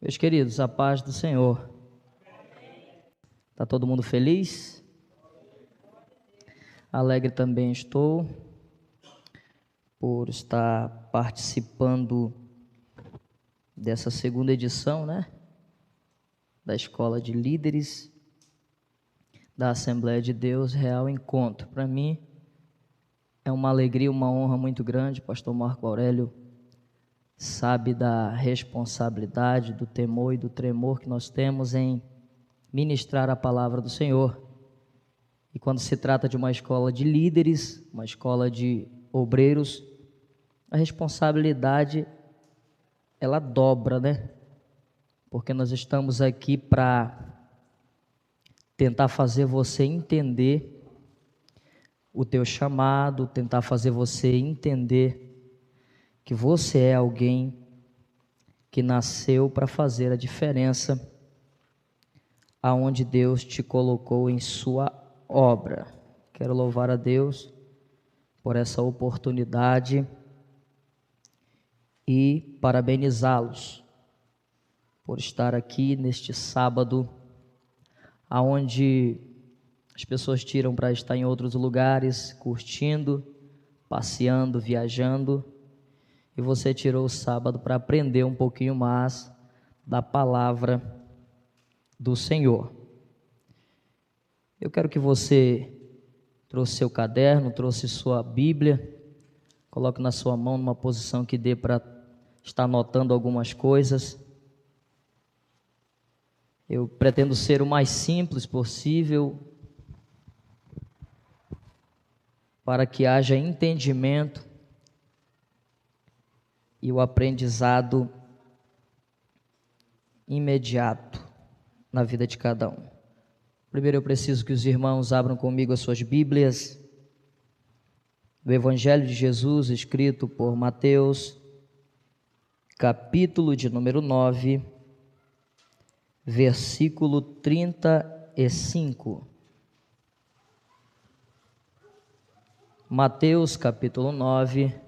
Meus queridos, a paz do Senhor. Está todo mundo feliz? Alegre também estou por estar participando dessa segunda edição, da Escola de Líderes da Assembleia de Deus Real Encontro. Para mim é uma alegria, uma honra muito grande. Pastor Marco Aurélio sabe da responsabilidade, do temor e do tremor que nós temos em ministrar a palavra do Senhor. E quando se trata de uma escola de líderes, uma escola de obreiros, a responsabilidade ela dobra, Porque nós estamos aqui para tentar fazer você entender o teu chamado, tentar fazer você entender que você é alguém que nasceu para fazer a diferença aonde Deus te colocou em sua obra. Quero louvar a Deus por essa oportunidade e parabenizá-los por estar aqui neste sábado, aonde as pessoas tiram para estar em outros lugares, curtindo, passeando, viajando, e você tirou o sábado para aprender um pouquinho mais da palavra do Senhor. Eu quero que você trouxe seu caderno, trouxe sua Bíblia, coloque na sua mão numa posição que dê para estar anotando algumas coisas. Eu pretendo ser o mais simples possível para que haja entendimento e o aprendizado imediato na vida de cada um. Primeiro eu preciso que os irmãos abram comigo as suas Bíblias, do Evangelho de Jesus, escrito por Mateus, capítulo de número 9, versículo 35. Mateus, capítulo 9,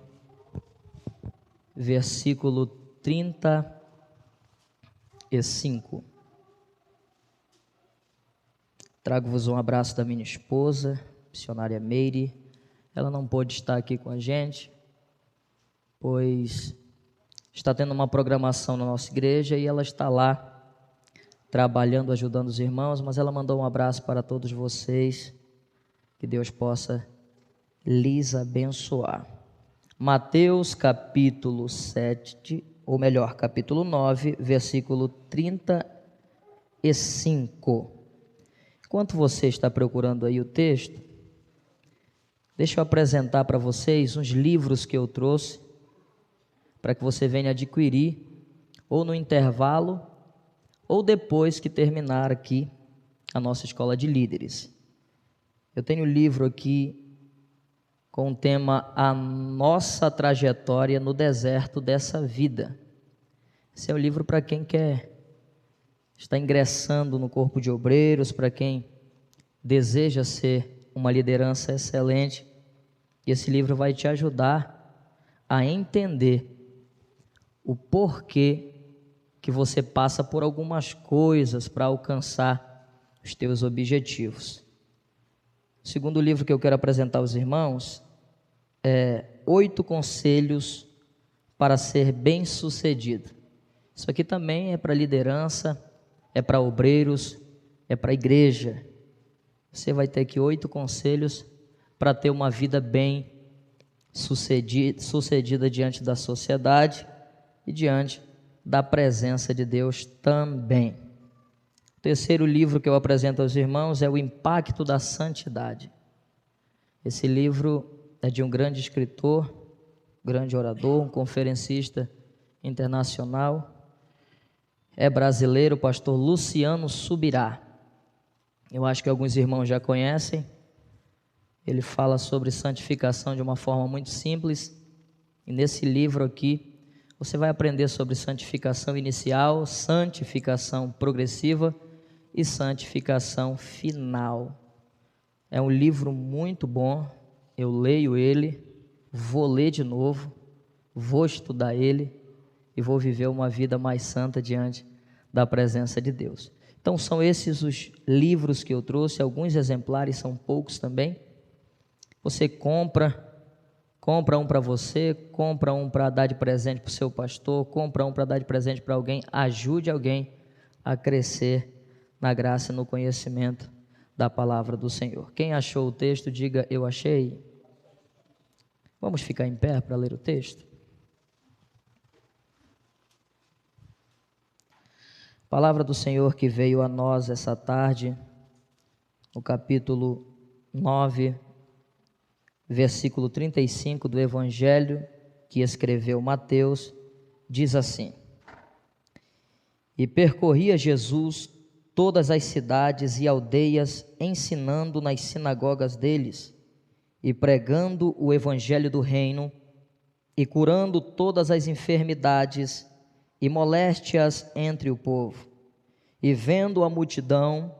versículo 35. Trago-vos um abraço da minha esposa, missionária Meire. Ela não pôde estar aqui com a gente, pois está tendo uma programação na nossa igreja e ela está lá trabalhando, ajudando os irmãos, mas ela mandou um abraço para todos vocês, que Deus possa lhes abençoar. Mateus capítulo 7, ou melhor, capítulo 9, versículo 35. Enquanto você está procurando aí o texto, deixa eu apresentar para vocês uns livros que eu trouxe, para que você venha adquirir, ou no intervalo, ou depois que terminar aqui a nossa escola de líderes. Eu tenho um livro aqui com o tema A Nossa Trajetória no Deserto dessa Vida. Esse é o livro para quem está ingressando no corpo de obreiros, para quem deseja ser uma liderança excelente. E esse livro vai te ajudar a entender o porquê que você passa por algumas coisas para alcançar os teus objetivos. O segundo livro que eu quero apresentar aos irmãos é 8 Conselhos para Ser Bem-Sucedido. Isso aqui também é para liderança, é para obreiros, é para a igreja. Você vai ter aqui 8 conselhos para ter uma vida bem sucedida diante da sociedade e diante da presença de Deus também. O terceiro livro que eu apresento aos irmãos é O Impacto da Santidade. Esse livro é de um grande escritor, grande orador, um conferencista internacional. É brasileiro, o pastor Luciano Subirá. Eu acho que alguns irmãos já conhecem. Ele fala sobre santificação de uma forma muito simples. E nesse livro aqui, você vai aprender sobre santificação inicial, santificação progressiva e santificação final. É um livro muito bom. Eu leio ele, vou ler de novo, vou estudar ele e vou viver uma vida mais santa diante da presença de Deus. Então são esses os livros que eu trouxe, alguns exemplares, são poucos também. Você compra um para você, compra um para dar de presente para o seu pastor, compra um para dar de presente para alguém, ajude alguém a crescer na graça e no conhecimento da palavra do Senhor. Quem achou o texto, diga eu achei. Vamos ficar em pé para ler o texto? Palavra do Senhor que veio a nós essa tarde, no capítulo 9, versículo 35 do Evangelho que escreveu Mateus, diz assim: E percorria Jesus todas as cidades e aldeias, ensinando nas sinagogas deles, e pregando o Evangelho do reino, e curando todas as enfermidades e moléstias entre o povo. E vendo a multidão,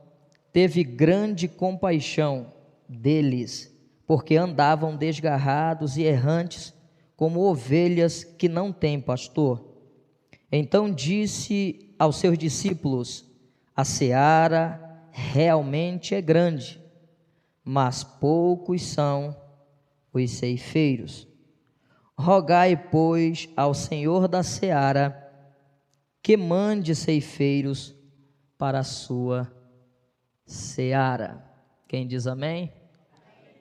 teve grande compaixão deles, porque andavam desgarrados e errantes, como ovelhas que não têm pastor. Então disse aos seus discípulos: a seara realmente é grande, mas poucos são os ceifeiros. Rogai, pois, ao Senhor da seara que mande ceifeiros para a sua seara. Quem diz amém?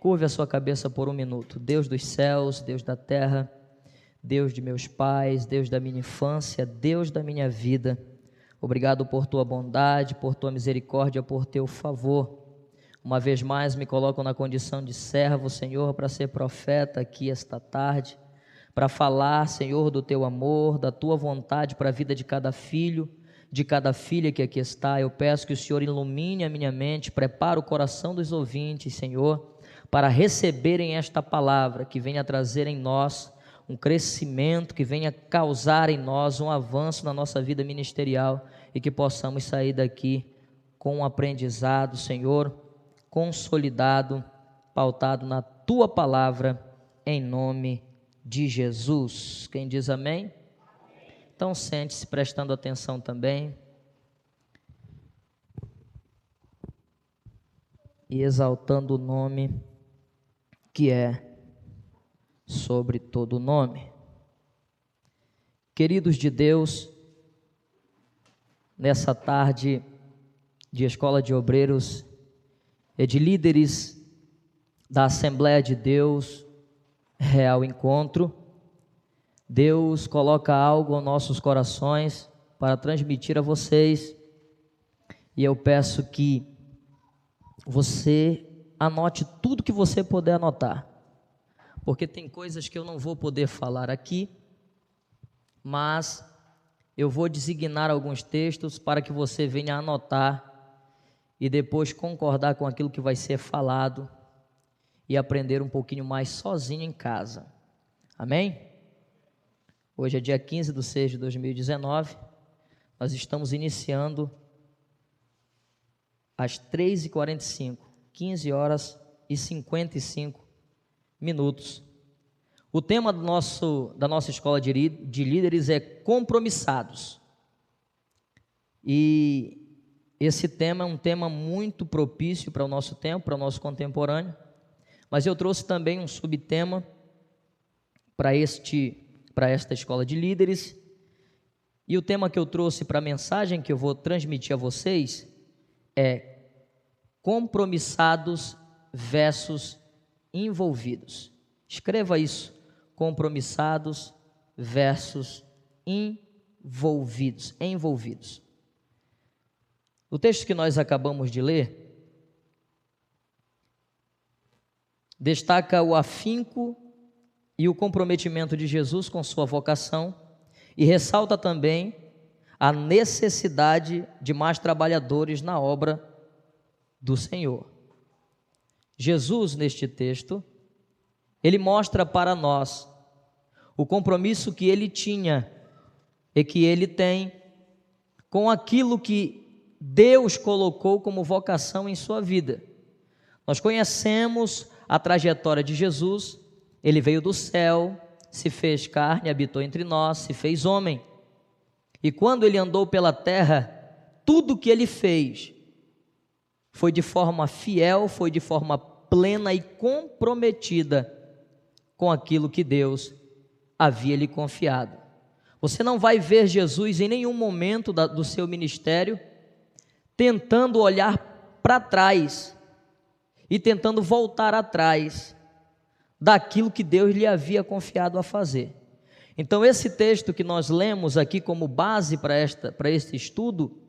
Curve a sua cabeça por um minuto. Deus dos céus, Deus da terra, Deus de meus pais, Deus da minha infância, Deus da minha vida, obrigado por tua bondade, por tua misericórdia, por teu favor. Uma vez mais me coloco na condição de servo, Senhor, para ser profeta aqui esta tarde, para falar, Senhor, do teu amor, da tua vontade para a vida de cada filho, de cada filha que aqui está. Eu peço que o Senhor ilumine a minha mente, prepare o coração dos ouvintes, Senhor, para receberem esta palavra, que venha trazer em nós um crescimento, que venha causar em nós um avanço na nossa vida ministerial e que possamos sair daqui com um aprendizado, Senhor, consolidado, pautado na tua palavra, em nome de Jesus. Quem diz amém? Então sente-se prestando atenção também e exaltando o nome que é sobre todo nome. Queridos de Deus, nessa tarde de Escola de Obreiros e de líderes da Assembleia de Deus, Real Encontro, Deus coloca algo aos nossos corações para transmitir a vocês, e eu peço que você anote tudo que você puder anotar, porque tem coisas que eu não vou poder falar aqui, mas eu vou designar alguns textos para que você venha anotar e depois concordar com aquilo que vai ser falado e aprender um pouquinho mais sozinho em casa. Amém? Hoje é dia 15/6/2019, nós estamos iniciando às 3h45, 15h55. O tema da nossa escola de líderes é compromissados, e esse tema é um tema muito propício para o nosso tempo, para o nosso contemporâneo, mas eu trouxe também um subtema para esta escola de líderes, e o tema que eu trouxe para a mensagem que eu vou transmitir a vocês é compromissados versus envolvidos. Escreva isso: compromissados versus envolvidos. O texto que nós acabamos de ler destaca o afinco e o comprometimento de Jesus com sua vocação, e ressalta também a necessidade de mais trabalhadores na obra do Senhor. Jesus, neste texto, ele mostra para nós o compromisso que ele tinha e que ele tem com aquilo que Deus colocou como vocação em sua vida. Nós conhecemos a trajetória de Jesus. Ele veio do céu, se fez carne, habitou entre nós, se fez homem. E quando ele andou pela terra, tudo que ele fez foi de forma fiel, foi de forma plena e comprometida com aquilo que Deus havia lhe confiado. Você não vai ver Jesus em nenhum momento do seu ministério tentando olhar para trás e tentando voltar atrás daquilo que Deus lhe havia confiado a fazer. Então esse texto que nós lemos aqui como base para este estudo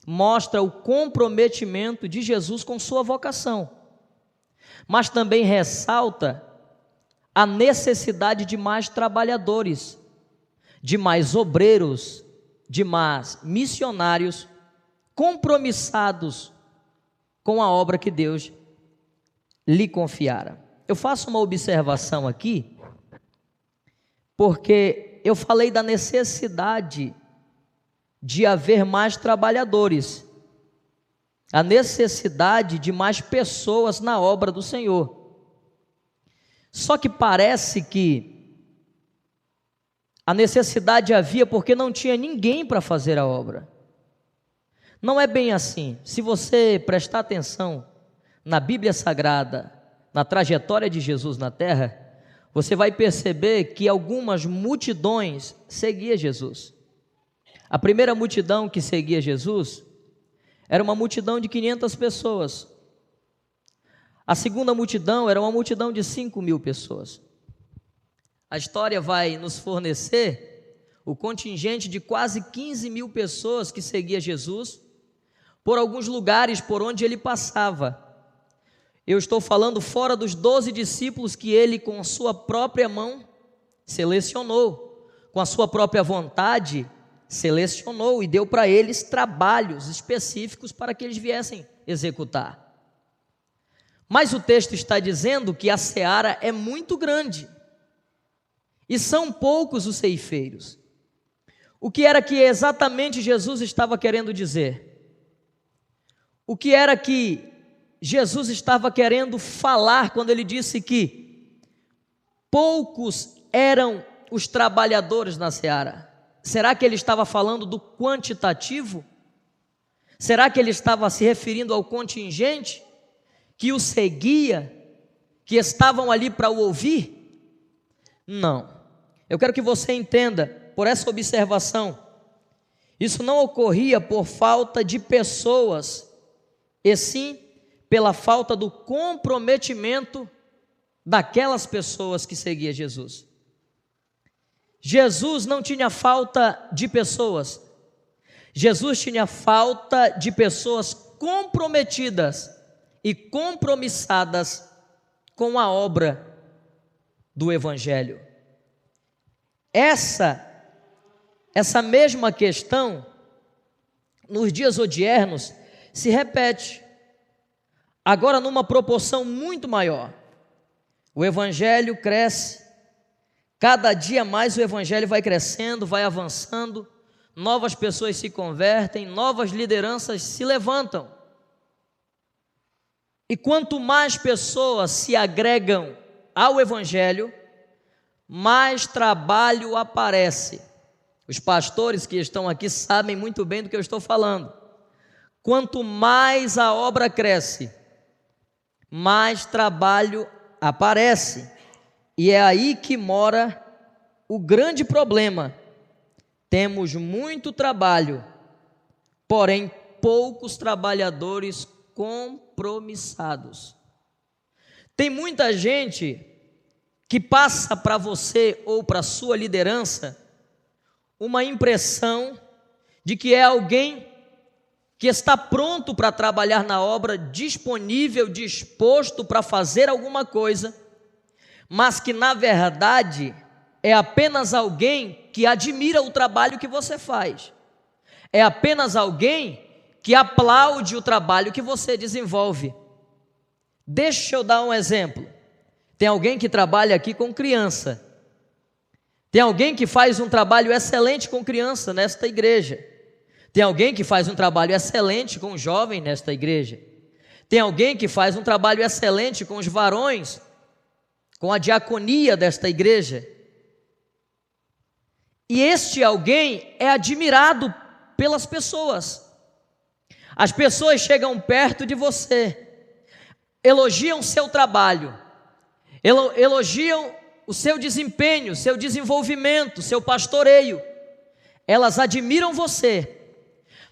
mostra o comprometimento de Jesus com sua vocação, mas também ressalta a necessidade de mais trabalhadores, de mais obreiros, de mais missionários compromissados com a obra que Deus lhe confiara. Eu faço uma observação aqui, porque eu falei da necessidade de haver mais trabalhadores, a necessidade de mais pessoas na obra do Senhor. Só que parece que a necessidade havia porque não tinha ninguém para fazer a obra. Não é bem assim. Se você prestar atenção na Bíblia Sagrada, na trajetória de Jesus na terra, você vai perceber que algumas multidões seguiam Jesus. A primeira multidão que seguia Jesus era uma multidão de 500 pessoas. A segunda multidão era uma multidão de 5.000 pessoas. A história vai nos fornecer o contingente de quase 15.000 pessoas que seguia Jesus por alguns lugares por onde ele passava. Eu estou falando fora dos 12 discípulos que ele com sua própria mão selecionou, com a sua própria vontade selecionou e deu para eles trabalhos específicos para que eles viessem executar. Mas o texto está dizendo que a seara é muito grande e são poucos os ceifeiros. O que era que exatamente Jesus estava querendo dizer? O que era que Jesus estava querendo falar quando ele disse que poucos eram os trabalhadores na seara? Será que ele estava falando do quantitativo? Será que ele estava se referindo ao contingente que o seguia, que estavam ali para o ouvir? Não. Eu quero que você entenda, por essa observação, isso não ocorria por falta de pessoas, e sim pela falta do comprometimento daquelas pessoas que seguiam Jesus. Jesus não tinha falta de pessoas, Jesus tinha falta de pessoas comprometidas e compromissadas com a obra do Evangelho. Essa mesma questão, nos dias odiernos, se repete, agora numa proporção muito maior. O Evangelho cresce, cada dia mais o Evangelho vai crescendo, vai avançando, novas pessoas se convertem, novas lideranças se levantam. E quanto mais pessoas se agregam ao Evangelho, mais trabalho aparece. Os pastores que estão aqui sabem muito bem do que eu estou falando. Quanto mais a obra cresce, mais trabalho aparece. E é aí que mora o grande problema. Temos muito trabalho, porém poucos trabalhadores compromissados. Tem muita gente que passa para você ou para a sua liderança uma impressão de que é alguém que está pronto para trabalhar na obra, disponível, disposto para fazer alguma coisa, mas que na verdade é apenas alguém que admira o trabalho que você faz, é apenas alguém que aplaude o trabalho que você desenvolve. Deixa eu dar um exemplo. Tem alguém que trabalha aqui com criança, tem alguém que faz um trabalho excelente com criança nesta igreja, tem alguém que faz um trabalho excelente com jovem nesta igreja, tem alguém que faz um trabalho excelente com os varões, com a diaconia desta igreja, e este alguém é admirado pelas pessoas, As pessoas chegam perto de você, elogiam seu trabalho, elogiam o seu desempenho, seu desenvolvimento, seu pastoreio. Elas admiram você,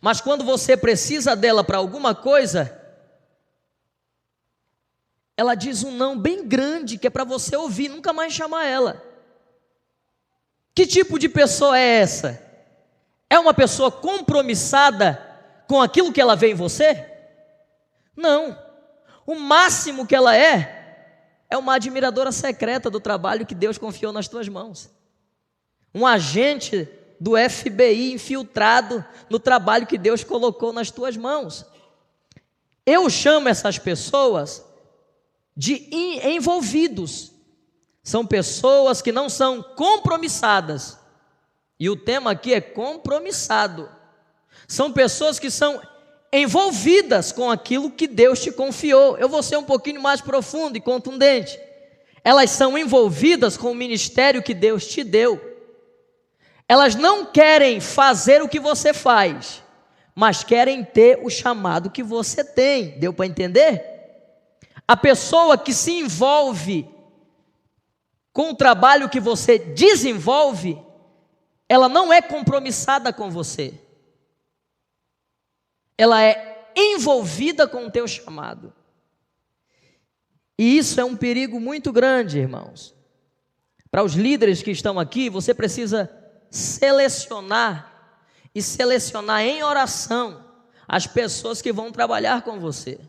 mas quando você precisa dela para alguma coisa, ela diz um não bem grande, que é para você ouvir, nunca mais chamar ela. Que tipo de pessoa é essa? É uma pessoa compromissada com aquilo que ela vê em você? Não. O máximo que ela é uma admiradora secreta do trabalho que Deus confiou nas tuas mãos. Um agente do FBI infiltrado no trabalho que Deus colocou nas tuas mãos. Eu chamo essas pessoas de envolvidos. São pessoas que não são compromissadas. E o tema aqui é compromissado. São pessoas que são envolvidas com aquilo que Deus te confiou. Eu vou ser um pouquinho mais profundo e contundente. Elas são envolvidas com o ministério que Deus te deu. Elas não querem fazer o que você faz, mas querem ter o chamado que você tem. Deu para entender? A pessoa que se envolve com o trabalho que você desenvolve, ela não é compromissada com você. Ela é envolvida com o teu chamado. E isso é um perigo muito grande, irmãos. Para os líderes que estão aqui, você precisa selecionar em oração as pessoas que vão trabalhar com você.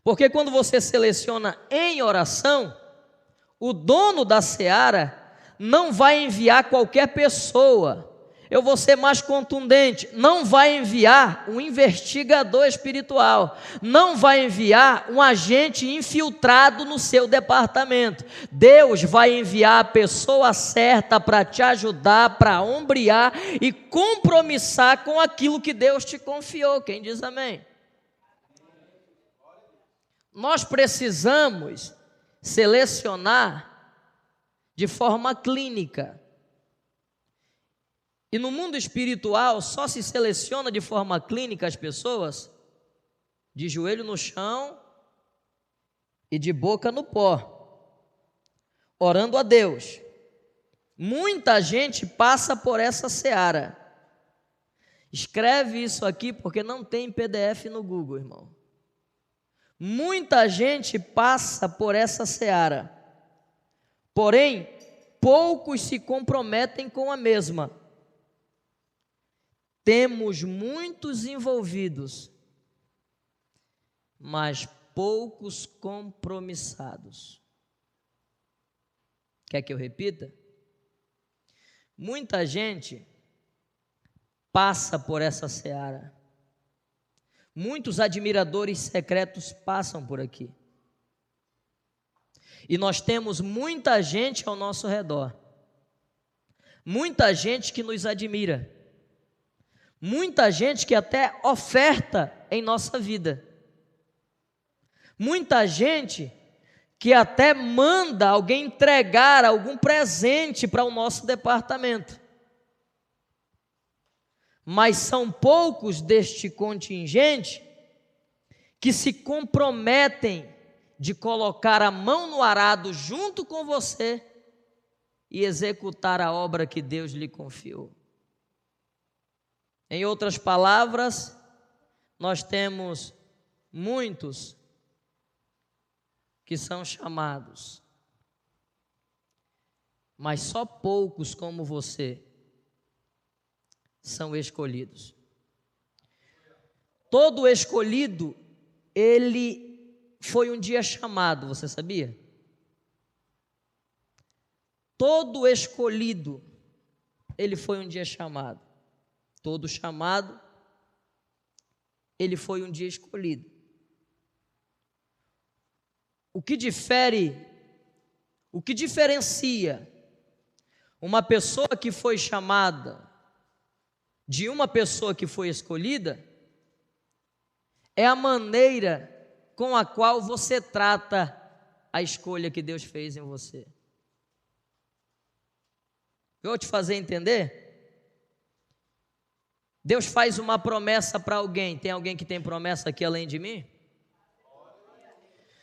Porque quando você seleciona em oração, o dono da seara não vai enviar qualquer pessoa. Eu vou ser mais contundente, não vai enviar um investigador espiritual, não vai enviar um agente infiltrado no seu departamento. Deus vai enviar a pessoa certa para te ajudar, para ombrear e compromissar com aquilo que Deus te confiou. Quem diz amém? Nós precisamos selecionar de forma clínica. E no mundo espiritual só se seleciona de forma clínica as pessoas de joelho no chão e de boca no pó, orando a Deus. Muita gente passa por essa seara. Escreve isso aqui porque não tem PDF no Google, irmão. Muita gente passa por essa seara, porém poucos se comprometem com a mesma. Temos muitos envolvidos, mas poucos compromissados. Quer que eu repita? Muita gente passa por essa seara. Muitos admiradores secretos passam por aqui. E nós temos muita gente ao nosso redor. Muita gente que nos admira. Muita gente que até oferta em nossa vida. Muita gente que até manda alguém entregar algum presente para o nosso departamento. Mas são poucos deste contingente que se comprometem de colocar a mão no arado junto com você e executar a obra que Deus lhe confiou. Em outras palavras, nós temos muitos que são chamados, mas só poucos como você são escolhidos. Todo escolhido, ele foi um dia chamado, você sabia? Todo escolhido, ele foi um dia chamado. Todo chamado, ele foi um dia escolhido. O que diferencia uma pessoa que foi chamada de uma pessoa que foi escolhida é a maneira com a qual você trata a escolha que Deus fez em você. Eu vou te fazer entender. Deus faz uma promessa para alguém. Tem alguém que tem promessa aqui além de mim?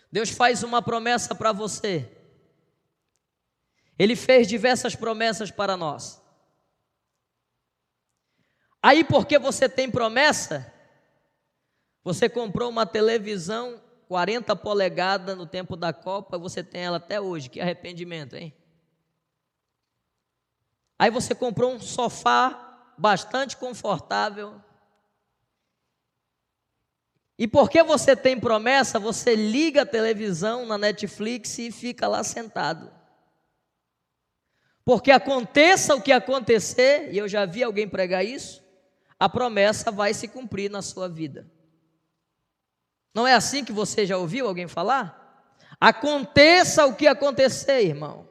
Deus faz uma promessa para você. Ele fez diversas promessas para nós. Aí, porque você tem promessa, você comprou uma televisão 40 polegadas no tempo da Copa, você tem ela até hoje. Que arrependimento, hein? Aí você comprou um sofá bastante confortável. E porque você tem promessa, você liga a televisão na Netflix e fica lá sentado. Porque aconteça o que acontecer, e eu já vi alguém pregar isso, a promessa vai se cumprir na sua vida. Não é assim que você já ouviu alguém falar? Aconteça o que acontecer, irmão,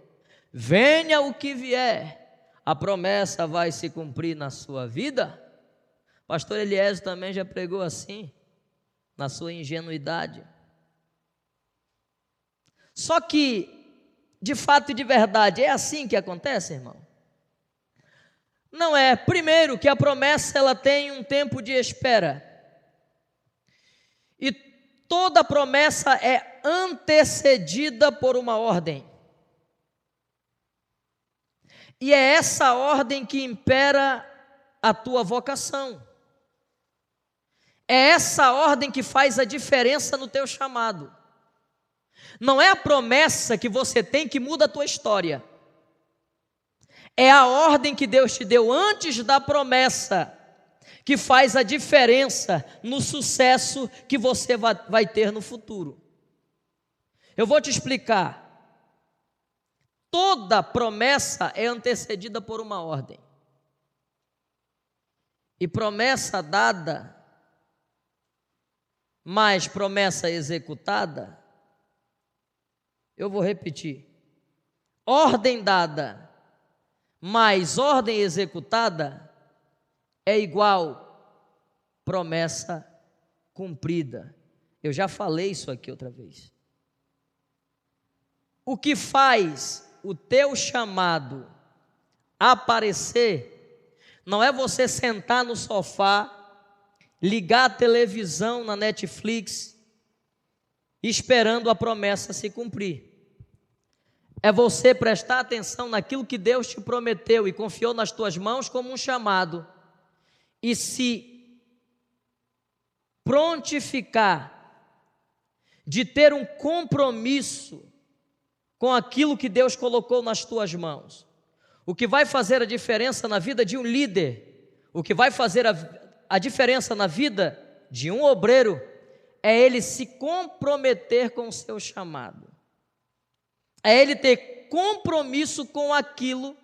venha o que vier, a promessa vai se cumprir na sua vida. Pastor Eliezer também já pregou assim, na sua ingenuidade. Só que, de fato e de verdade, é assim que acontece, irmão? Não é. Primeiro, que a promessa ela tem um tempo de espera. E toda promessa é antecedida por uma ordem. E é essa ordem que impera a tua vocação. É essa ordem que faz a diferença no teu chamado. Não é a promessa que você tem que muda a tua história. É a ordem que Deus te deu antes da promessa que faz a diferença no sucesso que você vai ter no futuro. Eu vou te explicar. Toda promessa é antecedida por uma ordem. E promessa dada, mais promessa executada, eu vou repetir. Ordem dada, mais ordem executada, é igual promessa cumprida. Eu já falei isso aqui outra vez. O que faz o teu chamado aparecer não é você sentar no sofá, ligar a televisão na Netflix, esperando a promessa se cumprir. É você prestar atenção naquilo que Deus te prometeu e confiou nas tuas mãos como um chamado, e se prontificar de ter um compromisso com aquilo que Deus colocou nas tuas mãos. O que vai fazer a diferença na vida de um líder, o que vai fazer a diferença na vida de um obreiro, é ele se comprometer com o seu chamado. É ele ter compromisso com aquilo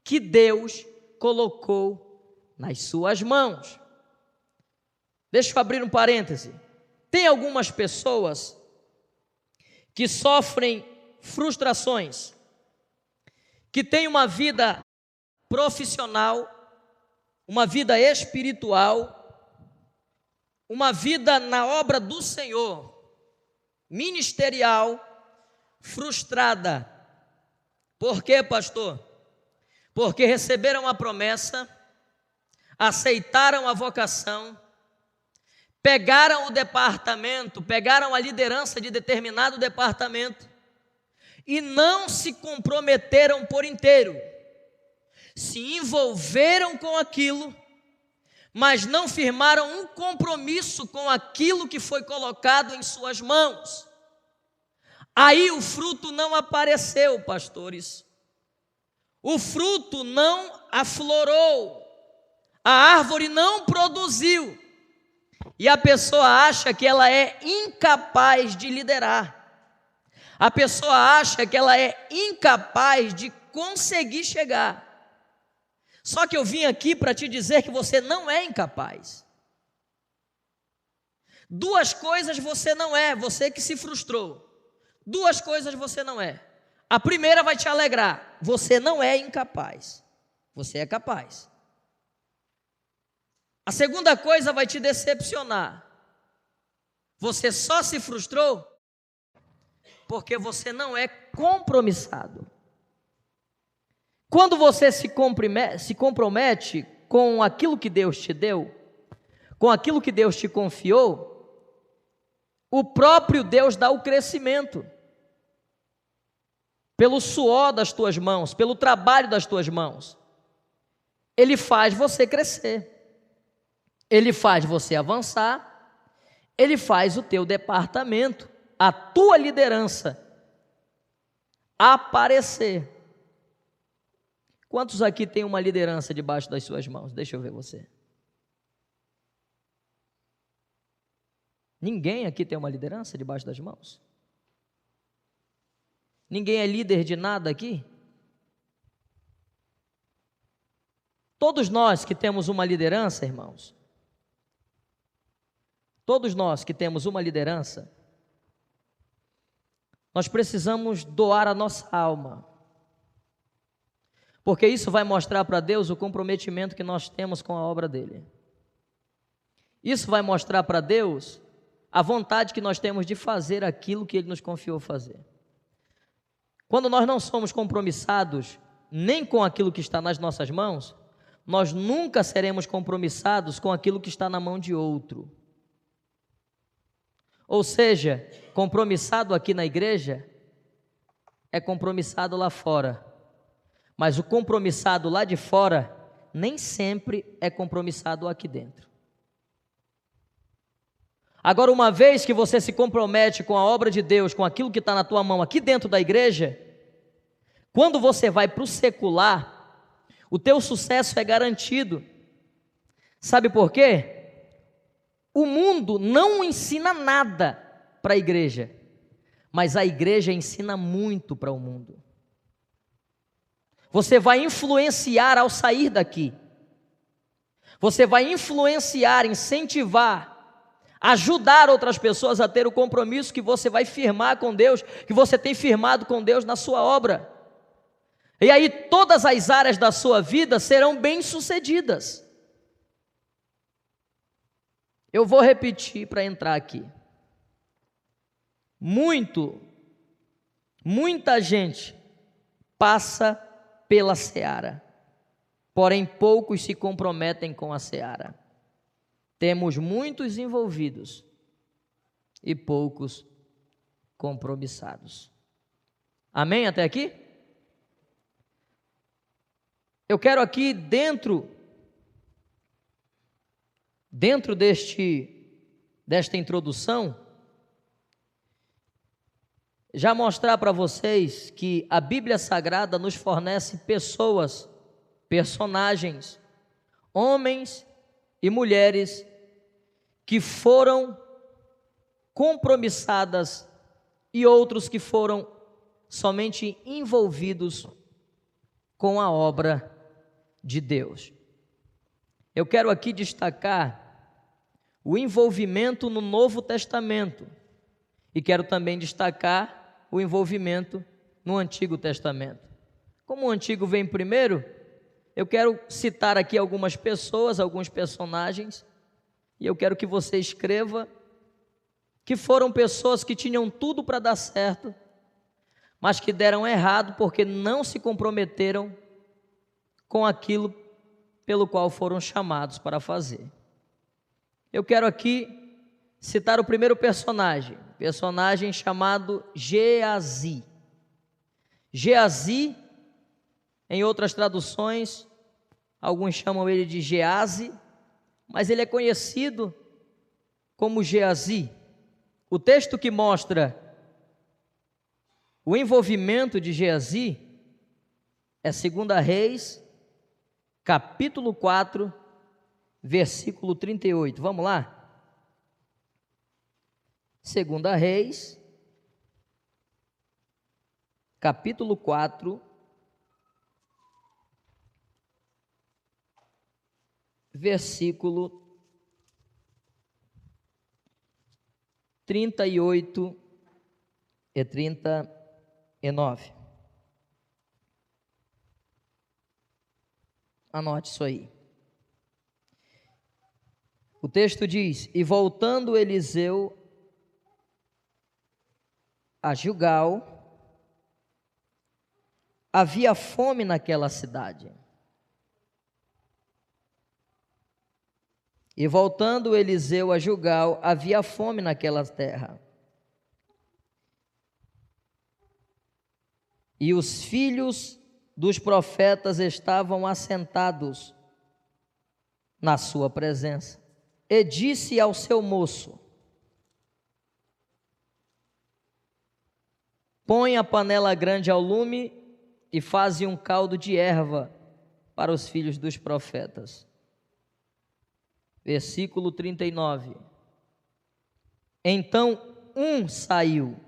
que Deus colocou nas suas mãos. Deixa eu abrir um parêntese. Tem algumas pessoas que sofrem frustrações, que têm uma vida profissional, uma vida espiritual, uma vida na obra do Senhor, ministerial, frustrada. Por quê, pastor? Porque receberam a promessa, aceitaram a vocação, pegaram o departamento, pegaram a liderança de determinado departamento e não se comprometeram por inteiro. Se envolveram com aquilo, mas não firmaram um compromisso com aquilo que foi colocado em suas mãos. Aí o fruto não apareceu, pastores. O fruto não aflorou. A árvore não produziu. E a pessoa acha que ela é incapaz de liderar. A pessoa acha que ela é incapaz de conseguir chegar. Só que eu vim aqui para te dizer que você não é incapaz. Duas coisas você não é, você que se frustrou. Duas coisas você não é. A primeira vai te alegrar, você não é incapaz, você é capaz. A segunda coisa vai te decepcionar, você só se frustrou porque você não é compromissado. Quando você se compromete com aquilo que Deus te deu, com aquilo que Deus te confiou, o próprio Deus dá o crescimento. Pelo suor das tuas mãos, pelo trabalho das tuas mãos. Ele faz você crescer. Ele faz você avançar. Ele faz o teu departamento, a tua liderança, aparecer. Quantos aqui têm uma liderança debaixo das suas mãos? Deixa eu ver você. Ninguém aqui tem uma liderança debaixo das mãos? Ninguém é líder de nada aqui? Todos nós que temos uma liderança, irmãos, todos nós que temos uma liderança, nós precisamos doar a nossa alma, porque isso vai mostrar para Deus o comprometimento que nós temos com a obra dele. Isso vai mostrar para Deus a vontade que nós temos de fazer aquilo que ele nos confiou fazer. Quando nós não somos compromissados nem com aquilo que está nas nossas mãos, nós nunca seremos compromissados com aquilo que está na mão de outro. Ou seja, compromissado aqui na igreja é compromissado lá fora, mas o compromissado lá de fora nem sempre é compromissado aqui dentro. Agora, uma vez que você se compromete com a obra de Deus, com aquilo que está na tua mão aqui dentro da igreja, quando você vai para o secular, o teu sucesso é garantido. Sabe por quê? O mundo não ensina nada para a igreja, mas a igreja ensina muito para o mundo. Você vai influenciar ao sair daqui. Você vai influenciar, incentivar, ajudar outras pessoas a ter o compromisso que você vai firmar com Deus, que você tem firmado com Deus na sua obra. E aí todas as áreas da sua vida serão bem-sucedidas. Eu vou repetir para entrar aqui. Muita gente passa pela seara, porém poucos se comprometem com a seara. Temos muitos envolvidos e poucos compromissados. Amém até aqui? Eu quero aqui dentro desta introdução, já mostrar para vocês que a Bíblia Sagrada nos fornece pessoas, personagens, homens e mulheres que foram compromissadas e outros que foram somente envolvidos com a obra de Deus. Eu quero aqui destacar o envolvimento no Novo Testamento e quero também destacar o envolvimento no Antigo Testamento. Como o Antigo vem primeiro, eu quero citar aqui algumas pessoas, alguns personagens, e eu quero que você escreva que foram pessoas que tinham tudo para dar certo, mas que deram errado porque não se comprometeram com aquilo pelo qual foram chamados para fazer. Eu quero aqui citar o primeiro personagem chamado Geazi. Geazi, em outras traduções, alguns chamam ele de Geazi, mas ele é conhecido como Geazi. O texto que mostra o envolvimento de Geazi é 2 Reis, capítulo 4, versículo 38. Vamos lá? 2 Reis, capítulo 4, versículo 38 e 39. Anote isso aí. O texto diz: e voltando Eliseu a Gilgal, havia fome naquela cidade. E voltando Eliseu a Gilgal, havia fome naquela terra. E os filhos dos profetas estavam assentados na sua presença. E disse ao seu moço: põe a panela grande ao lume e faze um caldo de erva para os filhos dos profetas. Versículo 39. Então um saiu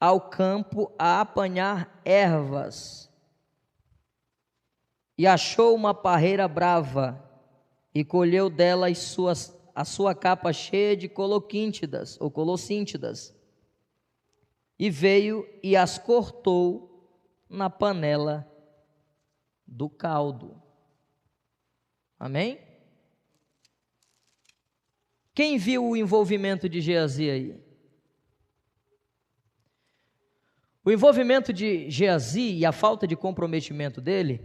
ao campo a apanhar ervas e achou uma parreira brava e colheu dela a sua capa cheia de coloquíntidas ou colocíntidas e veio e as cortou na panela do caldo. Amém? Quem viu o envolvimento de Geazi aí? O envolvimento de Geazi e a falta de comprometimento dele,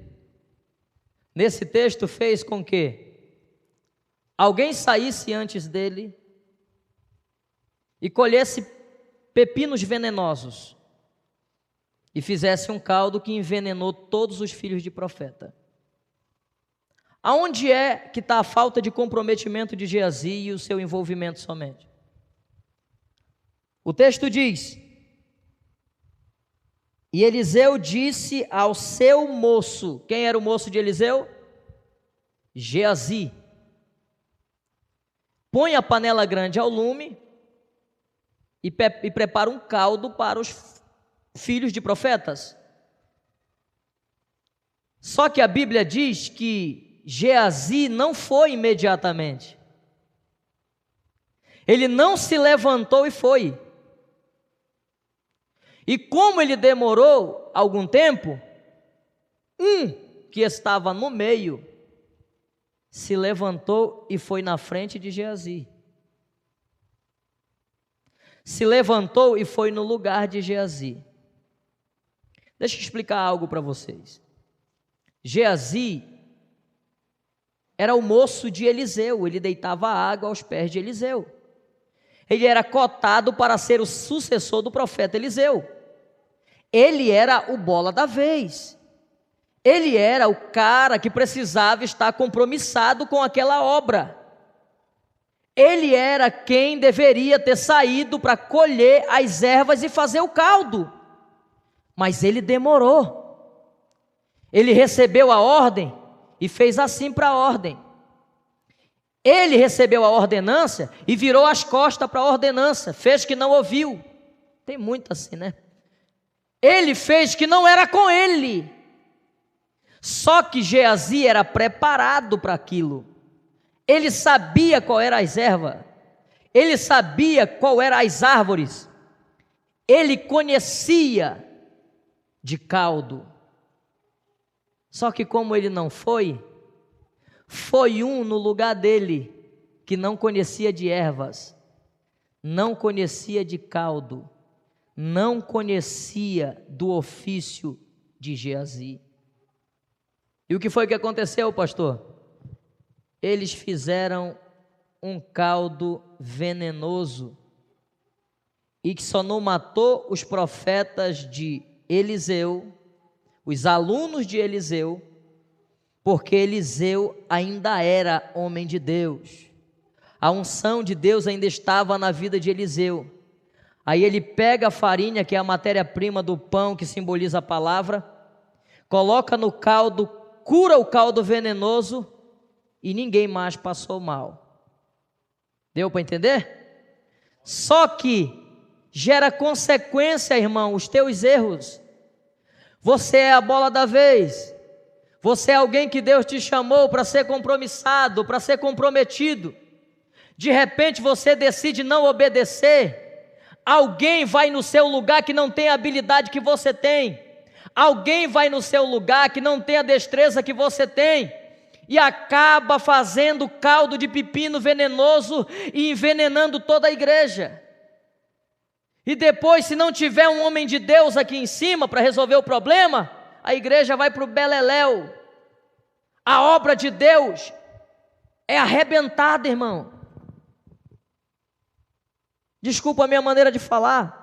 nesse texto fez com que alguém saísse antes dele e colhesse pepinos venenosos e fizesse um caldo que envenenou todos os filhos de profeta. Aonde é que está a falta de comprometimento de Geazi e o seu envolvimento somente? O texto diz: e Eliseu disse ao seu moço. Quem era o moço de Eliseu? Geazi. Põe a panela grande ao lume e prepara um caldo para os filhos de profetas. Só que a Bíblia diz que Geazi não foi imediatamente. Ele não se levantou e foi. E como ele demorou algum tempo, um que estava no meio se levantou e foi na frente de Geazi. Se levantou e foi no lugar de Geazi. Deixa eu explicar algo para vocês. Geazi era o moço de Eliseu, ele deitava água aos pés de Eliseu. Ele era cotado para ser o sucessor do profeta Eliseu. Ele era o bola da vez. Ele era o cara que precisava estar compromissado com aquela obra. Ele era quem deveria ter saído para colher as ervas e fazer o caldo. Mas ele demorou. Ele recebeu a ordem e fez assim para a ordem. Ele recebeu a ordenança e virou as costas para a ordenança, fez que não ouviu. Tem muito assim, né? Ele fez que não era com ele. Só que Geazi era preparado para aquilo. Ele sabia qual era as ervas. Ele sabia qual eram as árvores. Ele conhecia de caldo. Só que como ele não foi um no lugar dele que não conhecia de ervas, não conhecia de caldo, não conhecia do ofício de Geazi. E o que foi que aconteceu, pastor? Eles fizeram um caldo venenoso e que só não matou os profetas de Eliseu, os alunos de Eliseu, porque Eliseu ainda era homem de Deus. A unção de Deus ainda estava na vida de Eliseu. Aí ele pega a farinha, que é a matéria-prima do pão, que simboliza a palavra, coloca no caldo, cura o caldo venenoso e ninguém mais passou mal. Deu para entender? Só que gera consequência, irmão, os teus erros. Você é a bola da vez. Você é alguém que Deus te chamou para ser compromissado, para ser comprometido. De repente você decide não obedecer. Alguém vai no seu lugar que não tem a habilidade que você tem. Alguém vai no seu lugar que não tem a destreza que você tem. E acaba fazendo caldo de pepino venenoso e envenenando toda a igreja. E depois, se não tiver um homem de Deus aqui em cima para resolver o problema, a igreja vai para o beleléu. A obra de Deus é arrebentada, irmão. Desculpa a minha maneira de falar,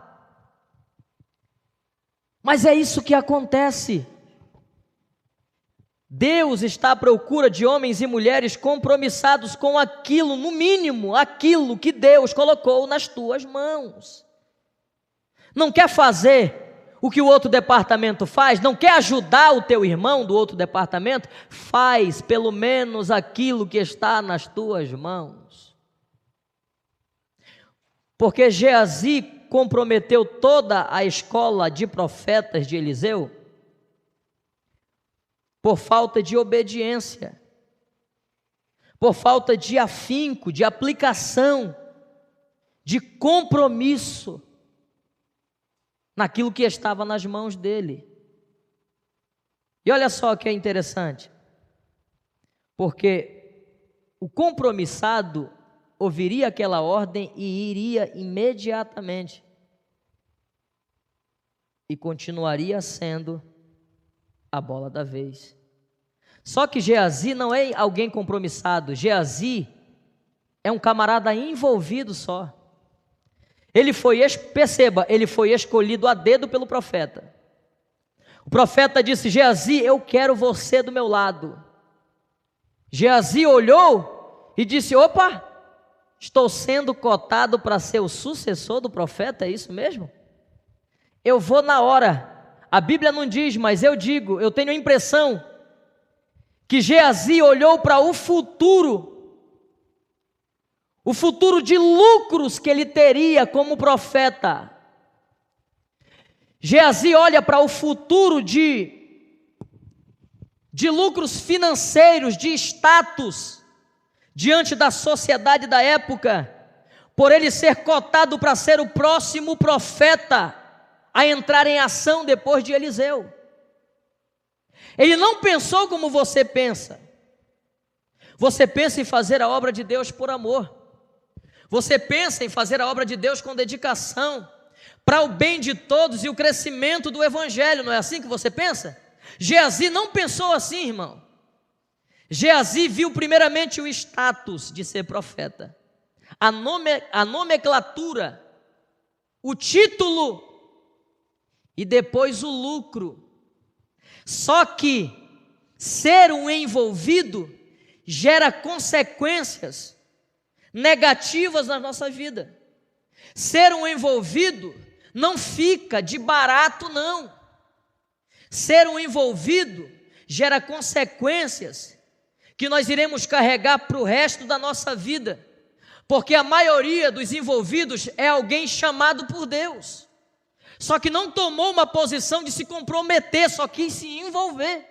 mas é isso que acontece. Deus está à procura de homens e mulheres compromissados com aquilo, no mínimo, aquilo que Deus colocou nas tuas mãos. Não quer fazer o que o outro departamento faz? Não quer ajudar o teu irmão do outro departamento? Faz pelo menos aquilo que está nas tuas mãos. Porque Geazi comprometeu toda a escola de profetas de Eliseu por falta de obediência, por falta de afinco, de aplicação, de compromisso naquilo que estava nas mãos dele. E olha só o que é interessante, porque o compromissado ouviria aquela ordem e iria imediatamente, e continuaria sendo a bola da vez. Só que Geazi não é alguém compromissado. Geazi é um camarada envolvido só. Perceba, ele foi escolhido a dedo pelo profeta. O profeta disse: Geazi, eu quero você do meu lado. Geazi olhou e disse: opa, estou sendo cotado para ser o sucessor do profeta, é isso mesmo? Eu vou na hora. A Bíblia não diz, mas eu digo, eu tenho a impressão que Geazi olhou para o futuro de lucros que ele teria como profeta. Geazi olha para o futuro de lucros financeiros, de status, diante da sociedade da época, por ele ser cotado para ser o próximo profeta a entrar em ação depois de Eliseu. Ele não pensou como você pensa. Você pensa em fazer a obra de Deus por amor. Você pensa em fazer a obra de Deus com dedicação, para o bem de todos e o crescimento do Evangelho. Não é assim que você pensa? Geazi não pensou assim, irmão. Geazi viu primeiramente o status de ser profeta, a nomenclatura, o título, e depois o lucro. Só que ser um envolvido gera consequências negativas na nossa vida. Ser um envolvido não fica de barato, não. Ser um envolvido gera consequências que nós iremos carregar para o resto da nossa vida, porque a maioria dos envolvidos é alguém chamado por Deus, só que não tomou uma posição de se comprometer, só quis se envolver.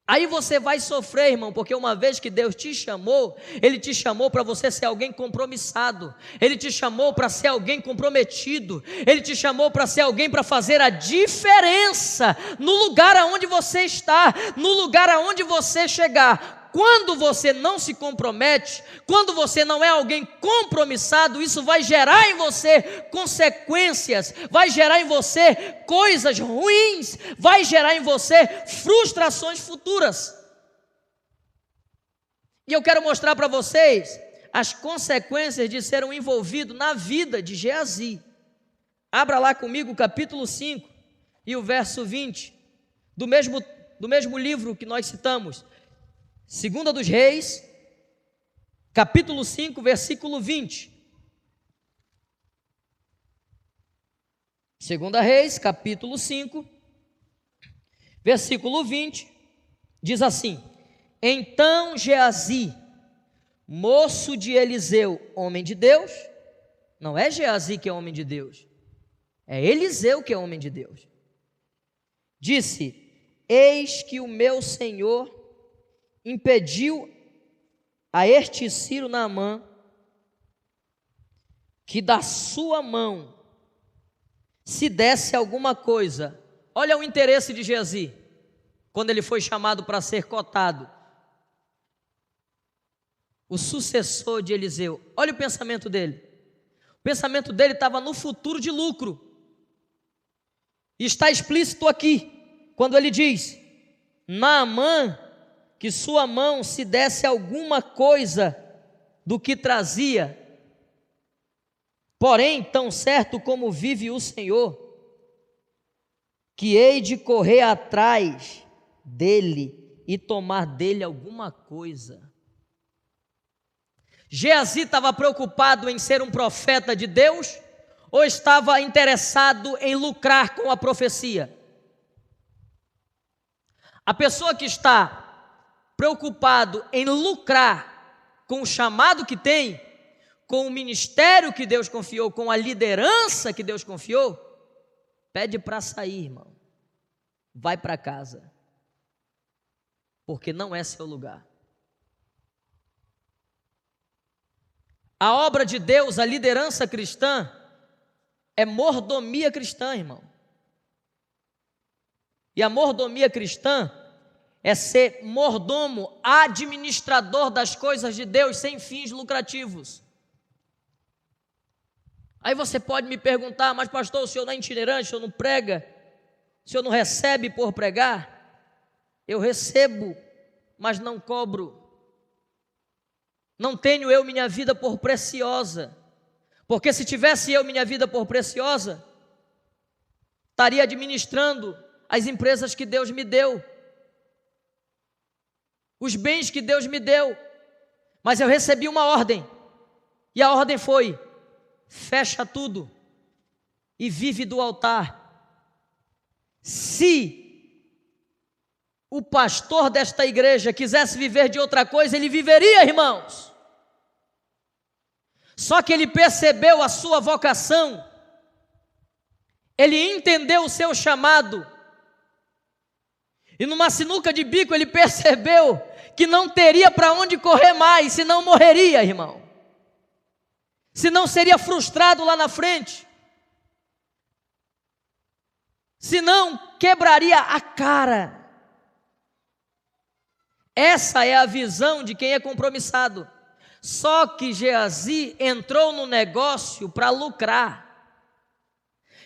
Aí você vai sofrer, irmão, porque uma vez que Deus te chamou, Ele te chamou para você ser alguém compromissado, Ele te chamou para ser alguém comprometido, Ele te chamou para ser alguém para fazer a diferença no lugar aonde você está, no lugar aonde você chegar. Quando você não se compromete, quando você não é alguém compromissado, isso vai gerar em você consequências, vai gerar em você coisas ruins, vai gerar em você frustrações futuras. E eu quero mostrar para vocês as consequências de ser um envolvido na vida de Geazi. Abra lá comigo o capítulo 5 e o verso 20, do mesmo livro que nós citamos. Segunda dos Reis, capítulo 5, versículo 20. Segunda Reis, capítulo 5, versículo 20, diz assim: Então Geazi, moço de Eliseu, homem de Deus, não é Geazi que é homem de Deus, é Eliseu que é homem de Deus, disse: Eis que o meu senhor impediu a este Ciro Naamã que da sua mão se desse alguma coisa. Olha o interesse de Geazi, quando ele foi chamado para ser cotado, o sucessor de Eliseu. Olha o pensamento dele. O pensamento dele estava no futuro de lucro. E está explícito aqui, quando ele diz: Naamã que sua mão se desse alguma coisa do que trazia. Porém, tão certo como vive o Senhor, que hei de correr atrás dele e tomar dele alguma coisa. Geazi estava preocupado em ser um profeta de Deus ou estava interessado em lucrar com a profecia? A pessoa que está preocupado em lucrar com o chamado que tem, com o ministério que Deus confiou, com a liderança que Deus confiou, pede para sair, irmão. Vai para casa, porque não é seu lugar. A obra de Deus, a liderança cristã, é mordomia cristã, irmão. E a mordomia cristã é ser mordomo, administrador das coisas de Deus, sem fins lucrativos. Aí você pode me perguntar, mas pastor, o senhor não é itinerante, o senhor não prega, o senhor não recebe por pregar? Eu recebo, mas não cobro. Não tenho eu minha vida por preciosa, porque se tivesse eu minha vida por preciosa, estaria administrando as empresas que Deus me deu, os bens que Deus me deu, mas eu recebi uma ordem, e a ordem foi: fecha tudo e vive do altar. Se o pastor desta igreja quisesse viver de outra coisa, ele viveria, irmãos. Só que ele percebeu a sua vocação, ele entendeu o seu chamado, e numa sinuca de bico ele percebeu que não teria para onde correr mais, senão morreria, irmão. Senão seria frustrado lá na frente, senão quebraria a cara. Essa é a visão de quem é compromissado. Só que Geazi entrou no negócio para lucrar,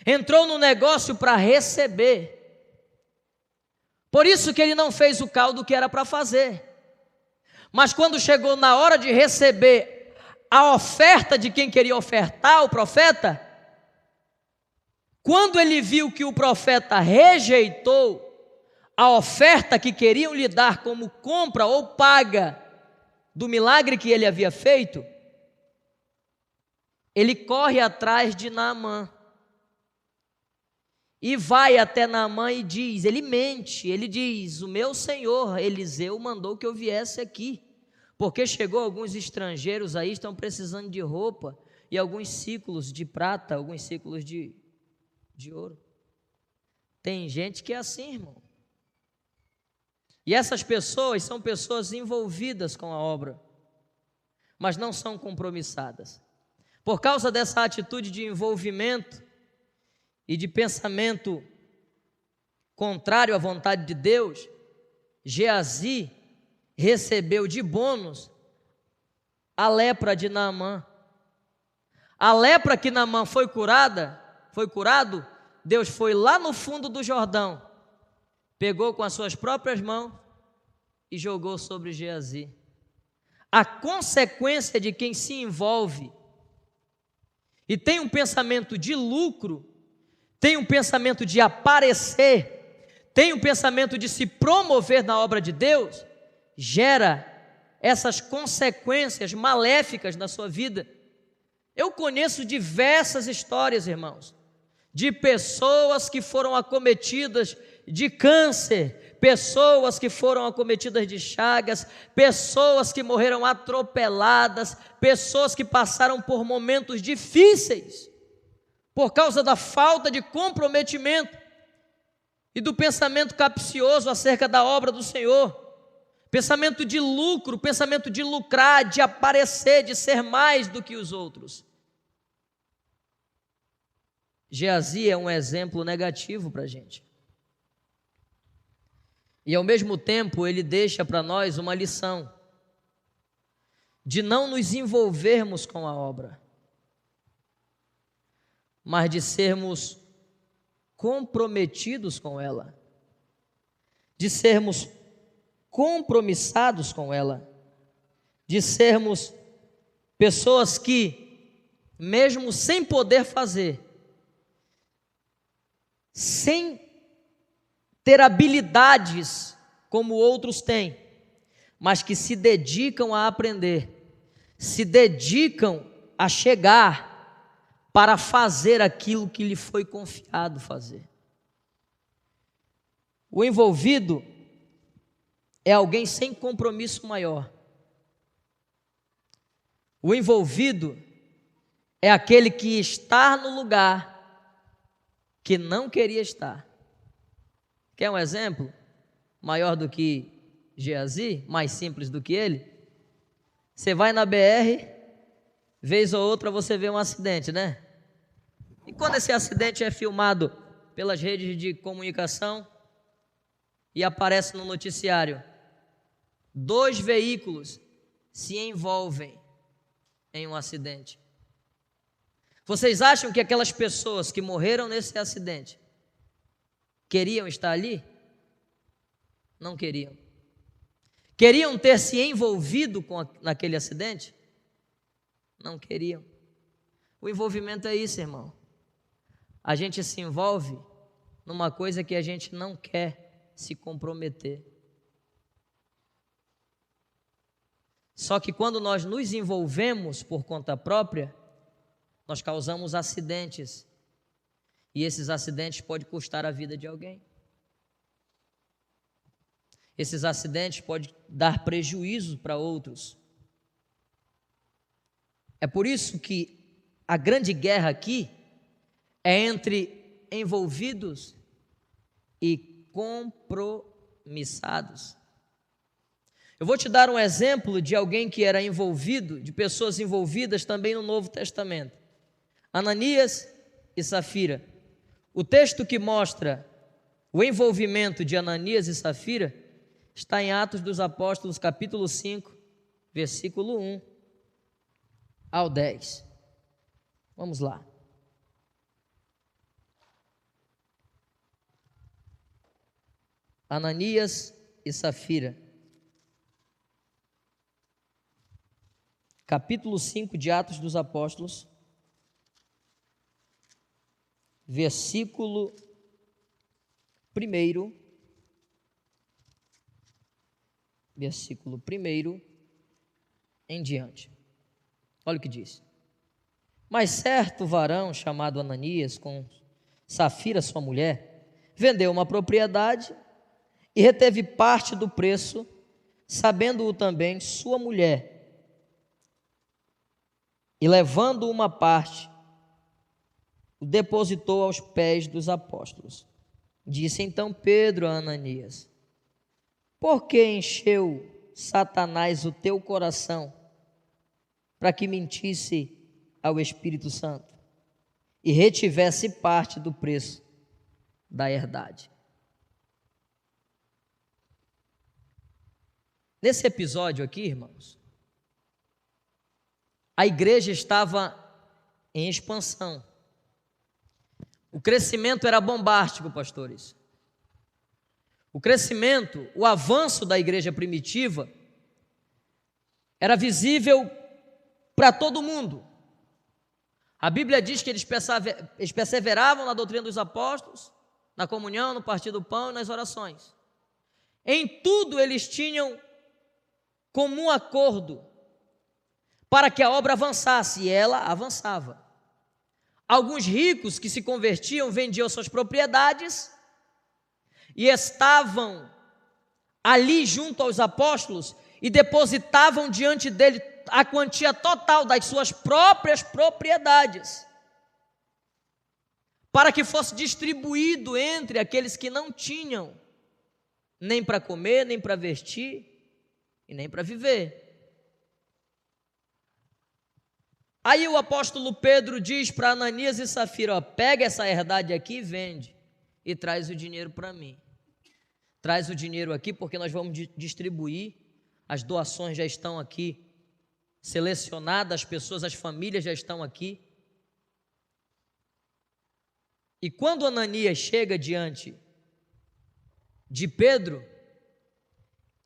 entrou no negócio para receber. Por isso que ele não fez o caldo que era para fazer. Mas quando chegou na hora de receber a oferta de quem queria ofertar, o profeta, quando ele viu que o profeta rejeitou a oferta que queriam lhe dar como compra ou paga do milagre que ele havia feito, ele corre atrás de Naamã e vai até Naamã e diz, ele mente, ele diz: o meu senhor Eliseu mandou que eu viesse aqui, porque chegou alguns estrangeiros aí, estão precisando de roupa e alguns ciclos de prata, alguns ciclos de ouro. Tem gente que é assim, irmão. E essas pessoas são pessoas envolvidas com a obra, mas não são compromissadas. Por causa dessa atitude de envolvimento e de pensamento contrário à vontade de Deus, Geazi recebeu de bônus a lepra de Naamã. A lepra que Naamã foi curado, Deus foi lá no fundo do Jordão, pegou com as suas próprias mãos e jogou sobre Geazi. A consequência de quem se envolve e tem um pensamento de lucro, tem um pensamento de aparecer, tem um pensamento de se promover na obra de Deus, gera essas consequências maléficas na sua vida. Eu conheço diversas histórias, irmãos, de pessoas que foram acometidas de câncer, pessoas que foram acometidas de chagas, pessoas que morreram atropeladas, pessoas que passaram por momentos difíceis, por causa da falta de comprometimento e do pensamento capcioso acerca da obra do Senhor, pensamento de lucro, pensamento de lucrar, de aparecer, de ser mais do que os outros. Geazi é um exemplo negativo para a gente. E ao mesmo tempo ele deixa para nós uma lição de não nos envolvermos com a obra, mas de sermos comprometidos com ela, de sermos compromissados com ela, de sermos pessoas que, mesmo sem poder fazer, sem ter habilidades como outros têm, mas que se dedicam a aprender, se dedicam a chegar para fazer aquilo que lhe foi confiado fazer. O envolvido é alguém sem compromisso maior. O envolvido é aquele que está no lugar que não queria estar. Quer um exemplo maior do que Geazi, mais simples do que ele? Você vai na BR, vez ou outra você vê um acidente, né? E quando esse acidente é filmado pelas redes de comunicação e aparece no noticiário, 2 veículos se envolvem em um acidente. Vocês acham que aquelas pessoas que morreram nesse acidente queriam estar ali? Não queriam. Queriam ter se envolvido naquele acidente? Não queriam. O envolvimento é isso, irmão. A gente se envolve numa coisa que a gente não quer se comprometer. Só que quando nós nos envolvemos por conta própria, nós causamos acidentes. E esses acidentes podem custar a vida de alguém. Esses acidentes podem dar prejuízo para outros. É por isso que a grande guerra aqui é entre envolvidos e compromissados. Eu vou te dar um exemplo de alguém que era envolvido, de pessoas envolvidas também no Novo Testamento. Ananias e Safira. O texto que mostra o envolvimento de Ananias e Safira está em Atos dos Apóstolos, capítulo 5, versículo 1 ao 10. Vamos lá. Ananias e Safira. Capítulo 5 de Atos dos Apóstolos, versículo 1, em diante. Olha o que diz. Mas certo varão chamado Ananias, com Safira sua mulher, vendeu uma propriedade e reteve parte do preço, sabendo-o também sua mulher. E levando uma parte, o depositou aos pés dos apóstolos. Disse então Pedro a Ananias: por que encheu Satanás o teu coração para que mentisse ao Espírito Santo e retivesse parte do preço da herdade? Nesse episódio aqui, irmãos, a igreja estava em expansão. O crescimento era bombástico, pastores. O crescimento, o avanço da igreja primitiva era visível para todo mundo. A Bíblia diz que eles perseveravam na doutrina dos apóstolos, na comunhão, no partir do pão e nas orações. Em tudo eles tinham comum acordo para que a obra avançasse, e ela avançava. Alguns ricos que se convertiam vendiam suas propriedades e estavam ali junto aos apóstolos e depositavam diante dele a quantia total das suas próprias propriedades, para que fosse distribuído entre aqueles que não tinham nem para comer, nem para vestir e nem para viver. Aí o apóstolo Pedro diz para Ananias e Safira: pega essa herdade aqui e vende, e traz o dinheiro para mim. Traz o dinheiro aqui porque nós vamos distribuir, as doações já estão aqui selecionadas, as pessoas, as famílias já estão aqui. E quando Ananias chega diante de Pedro,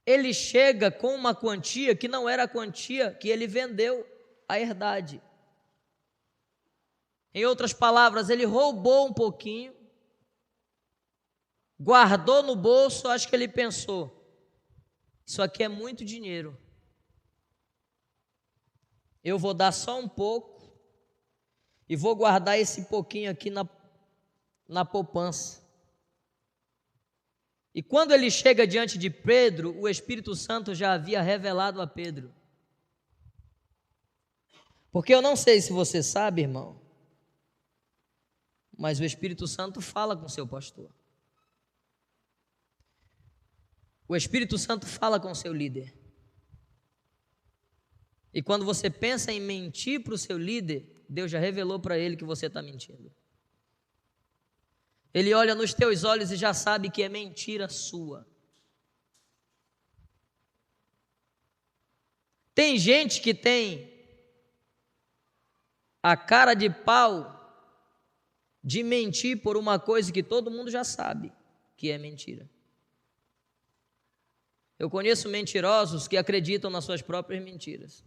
ele chega com uma quantia que não era a quantia que ele vendeu a herdade. Em outras palavras, ele roubou um pouquinho, guardou no bolso, acho que ele pensou, isso aqui é muito dinheiro, eu vou dar só um pouco e vou guardar esse pouquinho aqui na poupança. E quando ele chega diante de Pedro, o Espírito Santo já havia revelado a Pedro. Porque eu não sei se você sabe, irmão, mas o Espírito Santo fala com seu pastor. O Espírito Santo fala com seu líder. E quando você pensa em mentir para o seu líder, Deus já revelou para ele que você está mentindo. Ele olha nos teus olhos e já sabe que é mentira sua. Tem gente que tem a cara de pau de mentir por uma coisa que todo mundo já sabe que é mentira. Eu conheço mentirosos que acreditam nas suas próprias mentiras.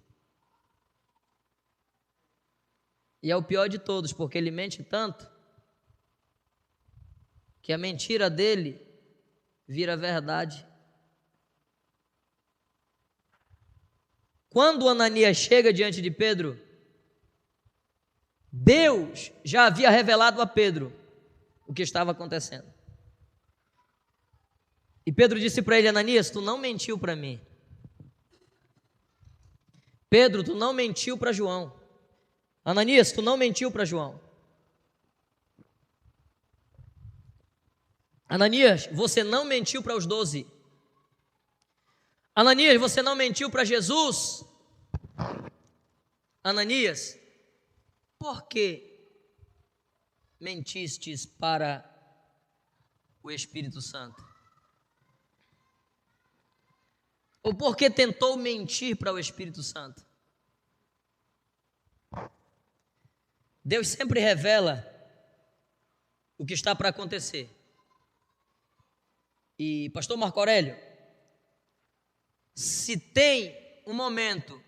E é o pior de todos, porque ele mente tanto que a mentira dele vira verdade. Quando Ananias chega diante de Pedro, Deus já havia revelado a Pedro o que estava acontecendo. E Pedro disse para ele: Ananias, tu não mentiu para mim. Pedro, tu não mentiu para João. Ananias, tu não mentiu para João. Ananias, você não mentiu para os 12. Ananias, você não mentiu para Jesus. Ananias, por que mentistes para o Espírito Santo? Ou por que tentou mentir para o Espírito Santo? Deus sempre revela o que está para acontecer. E pastor Marco Aurélio, se tem um momento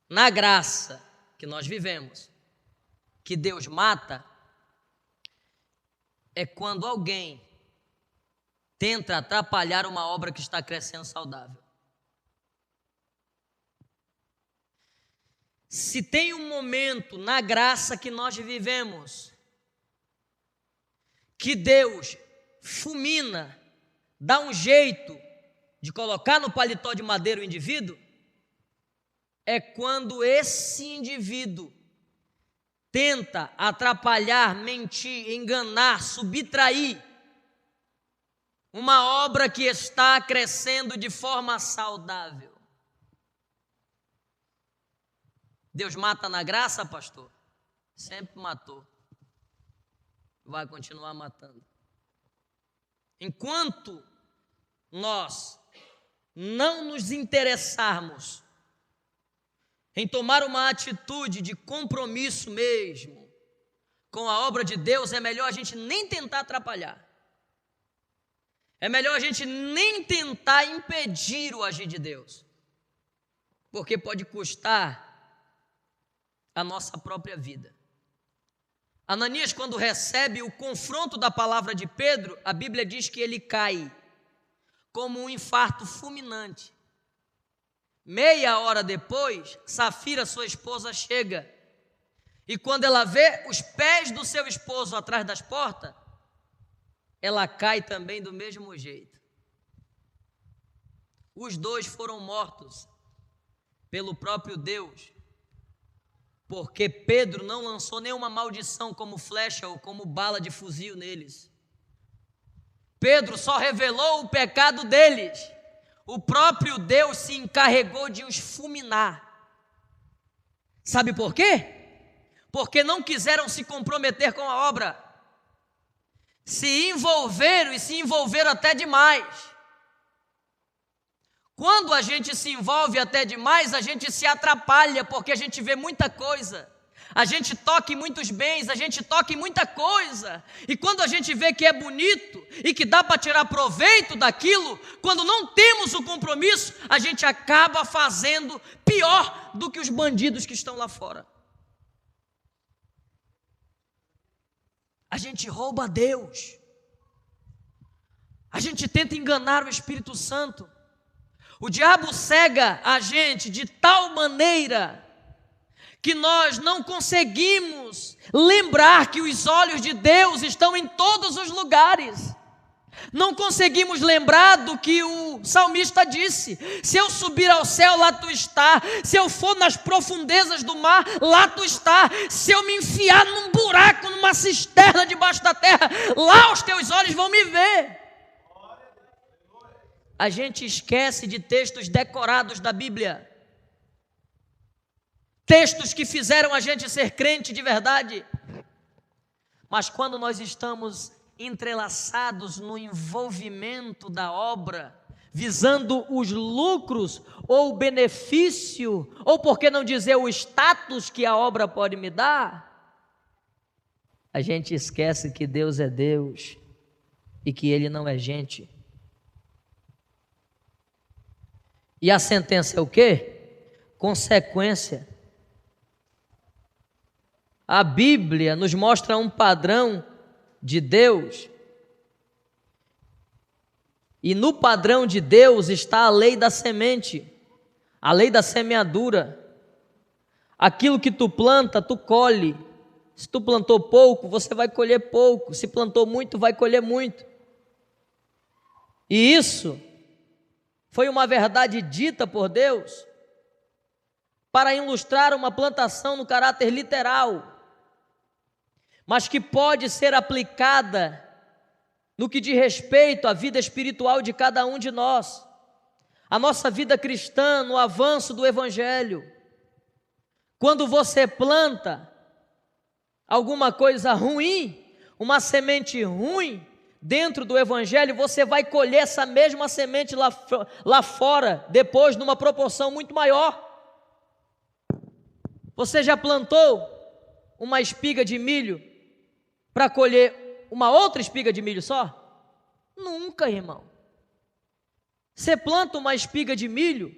na graça que nós vivemos que Deus mata, é quando alguém tenta atrapalhar uma obra que está crescendo saudável. Se tem um momento na graça que nós vivemos que Deus fulmina, dá um jeito de colocar no paletó de madeira o indivíduo, é quando esse indivíduo tenta atrapalhar, mentir, enganar, subtrair uma obra que está crescendo de forma saudável. Deus mata na graça, pastor? Sempre matou. Vai continuar matando. Enquanto nós não nos interessarmos em tomar uma atitude de compromisso mesmo com a obra de Deus, é melhor a gente nem tentar atrapalhar. É melhor a gente nem tentar impedir o agir de Deus, porque pode custar a nossa própria vida. Ananias, quando recebe o confronto da palavra de Pedro, a Bíblia diz que ele cai como um infarto fulminante. Meia hora depois, Safira, sua esposa, chega. E quando ela vê os pés do seu esposo atrás das portas, ela cai também do mesmo jeito. Os dois foram mortos pelo próprio Deus, porque Pedro não lançou nenhuma maldição como flecha ou como bala de fuzil neles. Pedro só revelou o pecado deles. O próprio Deus se encarregou de os fulminar. Sabe por quê? Porque não quiseram se comprometer com a obra. Se envolveram e se envolveram até demais. Quando a gente se envolve até demais, a gente se atrapalha, porque a gente vê muita coisa. a gente toca em muitos bens, a gente toca em muita coisa, e quando a gente vê que é bonito e que dá para tirar proveito daquilo, quando não temos o compromisso, a gente acaba fazendo pior do que os bandidos que estão lá fora. A gente rouba a Deus, a gente tenta enganar o Espírito Santo, o diabo cega a gente de tal maneira que nós não conseguimos lembrar que os olhos de Deus estão em todos os lugares. Não conseguimos lembrar do que o salmista disse: se eu subir ao céu, lá tu está; se eu for nas profundezas do mar, lá tu está; se eu me enfiar num buraco, numa cisterna debaixo da terra, lá os teus olhos vão me ver. A gente esquece de textos decorados da Bíblia, textos que fizeram a gente ser crente de verdade. Mas quando nós estamos entrelaçados no envolvimento da obra, visando os lucros ou o benefício, ou por que não dizer o status que a obra pode me dar, a gente esquece que Deus é Deus e que Ele não é gente. E a sentença é o quê? Consequência. A Bíblia nos mostra um padrão de Deus, e no padrão de Deus está a lei da semente, a lei da semeadura. Aquilo que tu planta, tu colhe. Se tu plantou pouco, você vai colher pouco; se plantou muito, vai colher muito. E isso foi uma verdade dita por Deus para ilustrar uma plantação no caráter literal, mas que pode ser aplicada no que diz respeito à vida espiritual de cada um de nós, a nossa vida cristã, no avanço do Evangelho. Quando você planta alguma coisa ruim, uma semente ruim dentro do Evangelho, você vai colher essa mesma semente lá fora, depois numa proporção muito maior. Você já plantou uma espiga de milho para colher uma outra espiga de milho só? Nunca, irmão. Você planta uma espiga de milho,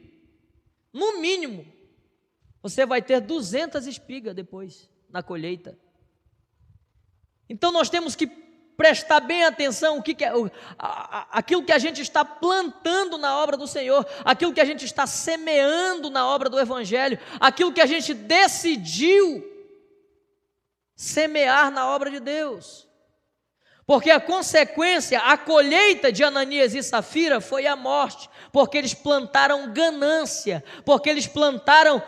no mínimo, você vai ter 200 espigas depois, na colheita. Então nós temos que prestar bem atenção aquilo que a gente está plantando na obra do Senhor, aquilo que a gente está semeando na obra do Evangelho, aquilo que a gente decidiu semear na obra de Deus. Porque a consequência, a colheita de Ananias e Safira foi a morte, porque eles plantaram ganância, porque eles plantaram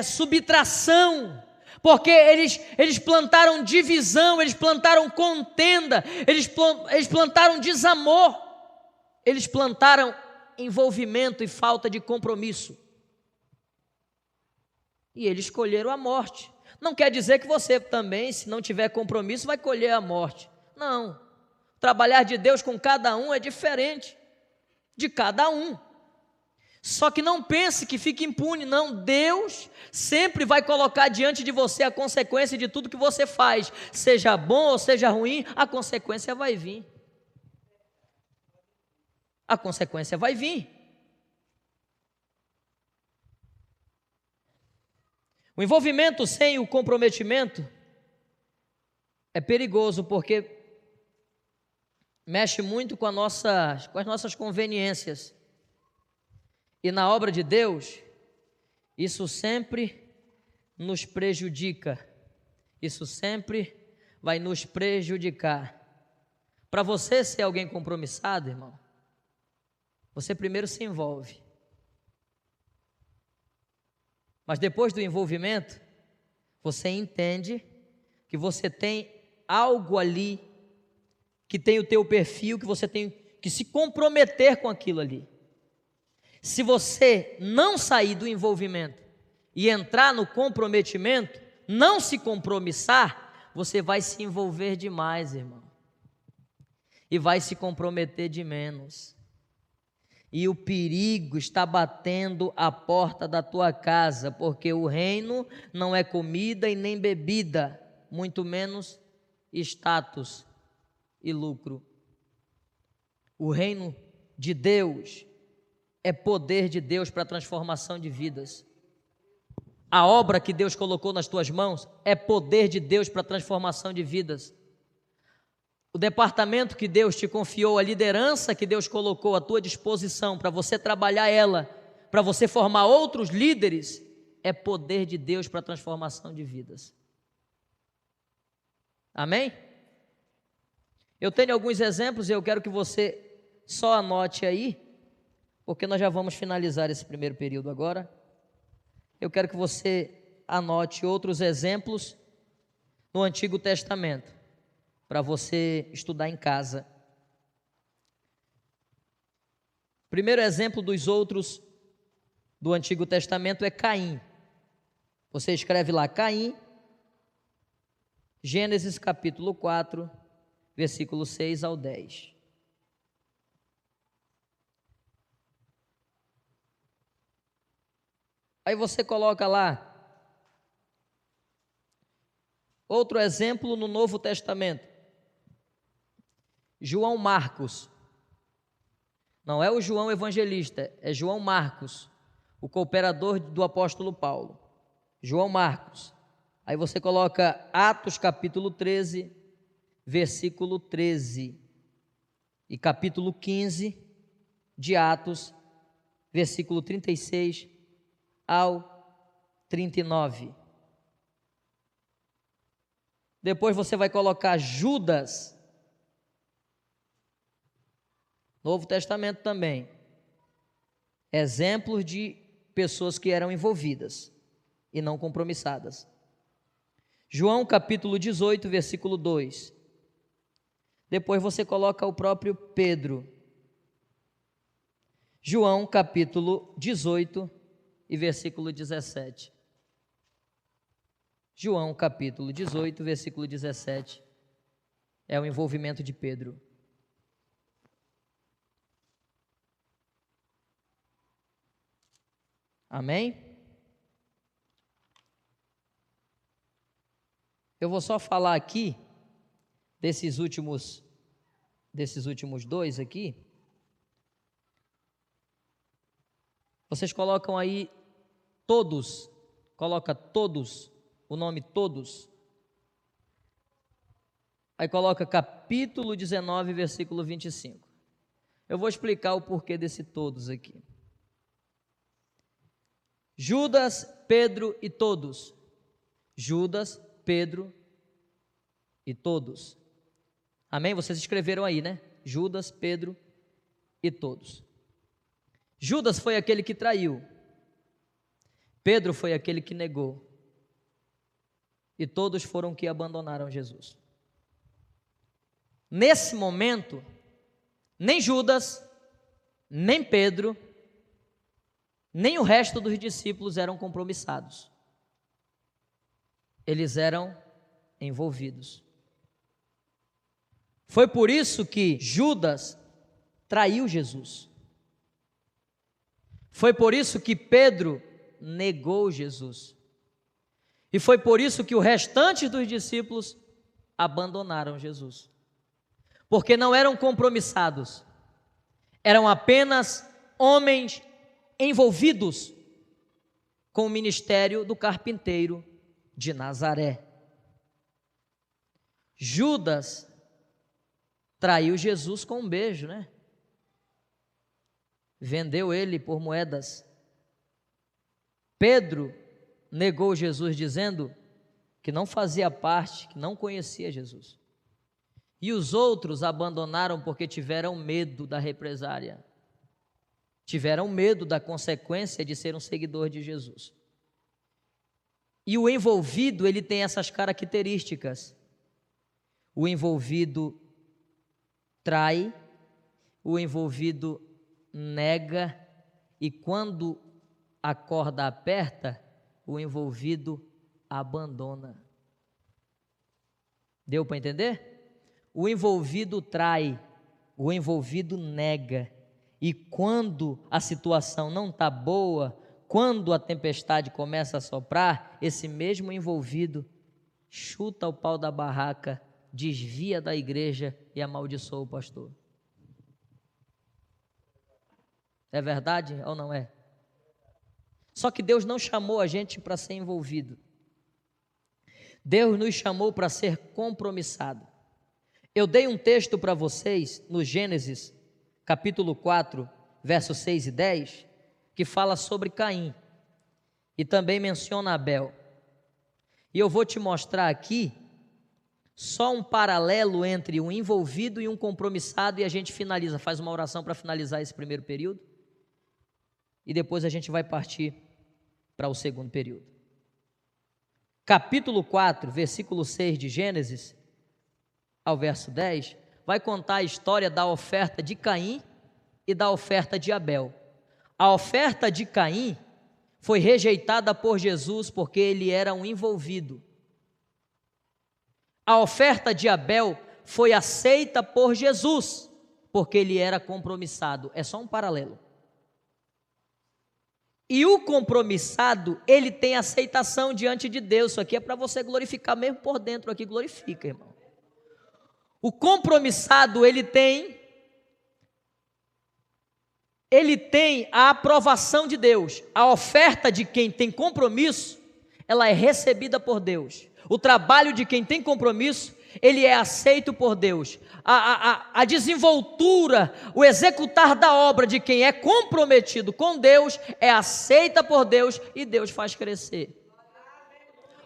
subtração, porque eles plantaram divisão, eles plantaram contenda, eles plantaram desamor, eles plantaram envolvimento e falta de compromisso. E eles colheram a morte. Não quer dizer que você também, se não tiver compromisso, vai colher a morte. Não. Trabalhar de Deus com cada um é diferente de cada um. Só que não pense que fique impune, não. Deus sempre vai colocar diante de você a consequência de tudo que você faz. Seja bom ou seja ruim, a consequência vai vir. A consequência vai vir. O envolvimento sem o comprometimento é perigoso, porque mexe muito com as nossas conveniências. E na obra de Deus, isso sempre nos prejudica. Isso sempre vai nos prejudicar. Para você ser alguém compromissado, irmão, você primeiro se envolve. Mas depois do envolvimento, você entende que você tem algo ali, que tem o teu perfil, que você tem que se comprometer com aquilo ali. Se você não sair do envolvimento e entrar no comprometimento, não se compromissar, você vai se envolver demais, irmão, e vai se comprometer de menos. E o perigo está batendo à porta da tua casa, porque o reino não é comida e nem bebida, muito menos status e lucro. O reino de Deus é poder de Deus para a transformação de vidas. A obra que Deus colocou nas tuas mãos é poder de Deus para a transformação de vidas. O departamento que Deus te confiou, a liderança que Deus colocou à tua disposição para você trabalhar ela, para você formar outros líderes, é poder de Deus para a transformação de vidas. Amém? Eu tenho alguns exemplos e eu quero que você só anote aí, porque nós já vamos finalizar esse primeiro período agora. Eu quero que você anote outros exemplos no Antigo Testamento, para você estudar em casa. O primeiro exemplo dos outros do Antigo Testamento é Caim. Você escreve lá Caim, Gênesis capítulo 4, versículo 6 ao 10. Aí você coloca lá outro exemplo no Novo Testamento. João Marcos. Não é o João Evangelista, é João Marcos, o cooperador do apóstolo Paulo. João Marcos. Aí você coloca Atos capítulo 13, versículo 13. E capítulo 15 de Atos, versículo 36 ao 39. Depois você vai colocar Judas, Novo Testamento também, exemplos de pessoas que eram envolvidas e não compromissadas. João capítulo 18, versículo 2. Depois você coloca o próprio Pedro. João capítulo 18 e versículo 17. João capítulo 18, versículo 17, é o envolvimento de Pedro. Amém? Eu vou só falar aqui desses últimos dois aqui. Vocês colocam aí todos, coloca todos, o nome todos. Aí coloca capítulo 19, versículo 25. Eu vou explicar o porquê desse todos aqui. Judas, Pedro e todos. Judas, Pedro e todos. Amém? Vocês escreveram aí, né? Judas, Pedro e todos. Judas foi aquele que traiu. Pedro foi aquele que negou. E todos foram que abandonaram Jesus. Nesse momento, nem Judas, nem Pedro, nem o resto dos discípulos eram compromissados. Eles eram envolvidos. Foi por isso que Judas traiu Jesus. Foi por isso que Pedro negou Jesus. E foi por isso que o restante dos discípulos abandonaram Jesus. Porque não eram compromissados, eram apenas homens envolvidos com o ministério do carpinteiro de Nazaré. Judas traiu Jesus com um beijo, né? Vendeu ele por moedas. Pedro negou Jesus dizendo que não fazia parte, que não conhecia Jesus. E os outros abandonaram porque tiveram medo da represária. Tiveram medo da consequência de ser um seguidor de Jesus. E o envolvido, ele tem essas características. O envolvido trai, o envolvido nega, e quando a corda aperta, o envolvido abandona. Deu para entender? O envolvido trai, o envolvido nega, E quando a situação não está boa, quando a tempestade começa a soprar, esse mesmo envolvido chuta o pau da barraca, desvia da igreja e amaldiçoa o pastor. É verdade ou não é? Só que Deus não chamou a gente para ser envolvido. Deus nos chamou para ser compromissado. Eu dei um texto para vocês no Gênesis, capítulo 4, versos 6 e 10, que fala sobre Caim e também menciona Abel. E eu vou te mostrar aqui só um paralelo entre um envolvido e um compromissado, e a gente finaliza, faz uma oração para finalizar esse primeiro período, e depois a gente vai partir para o segundo período. Capítulo 4, versículo 6 de Gênesis, ao verso 10, vai contar a história da oferta de Caim e da oferta de Abel. A oferta de Caim foi rejeitada por Jesus porque ele era um envolvido. A oferta de Abel foi aceita por Jesus porque ele era compromissado. É só um paralelo. E o compromissado, ele tem aceitação diante de Deus. Isso aqui é para você glorificar mesmo por dentro aqui, glorifica, irmão. O compromissado, ele tem a aprovação de Deus. A oferta de quem tem compromisso, ela é recebida por Deus. O trabalho de quem tem compromisso, ele é aceito por Deus. A desenvoltura, o executar da obra de quem é comprometido com Deus, é aceita por Deus e Deus faz crescer.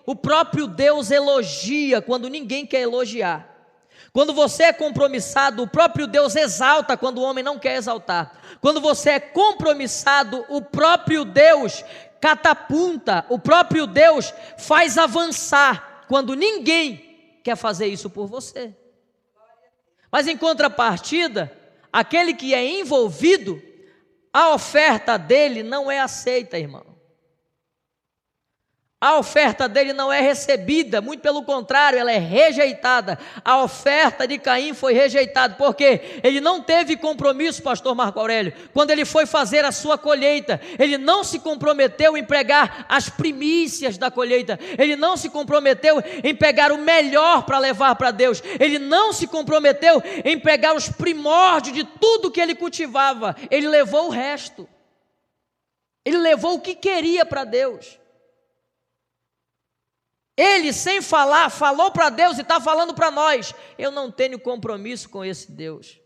O próprio Deus elogia quando ninguém quer elogiar. Quando você é compromissado, o próprio Deus exalta quando o homem não quer exaltar. Quando você é compromissado, o próprio Deus catapulta, o próprio Deus faz avançar quando ninguém quer fazer isso por você. Mas em contrapartida, aquele que é envolvido, a oferta dele não é aceita, irmão. A oferta dele não é recebida, muito pelo contrário, ela é rejeitada. A oferta de Caim foi rejeitada, porque ele não teve compromisso, pastor Marco Aurélio, quando ele foi fazer a sua colheita. Ele não se comprometeu em pegar as primícias da colheita, ele não se comprometeu em pegar o melhor para levar para Deus, ele não se comprometeu em pegar os primórdios de tudo que ele cultivava, ele levou o resto, ele levou o que queria para Deus. Ele, sem falar, falou para Deus e está falando para nós: eu não tenho compromisso com esse Deus.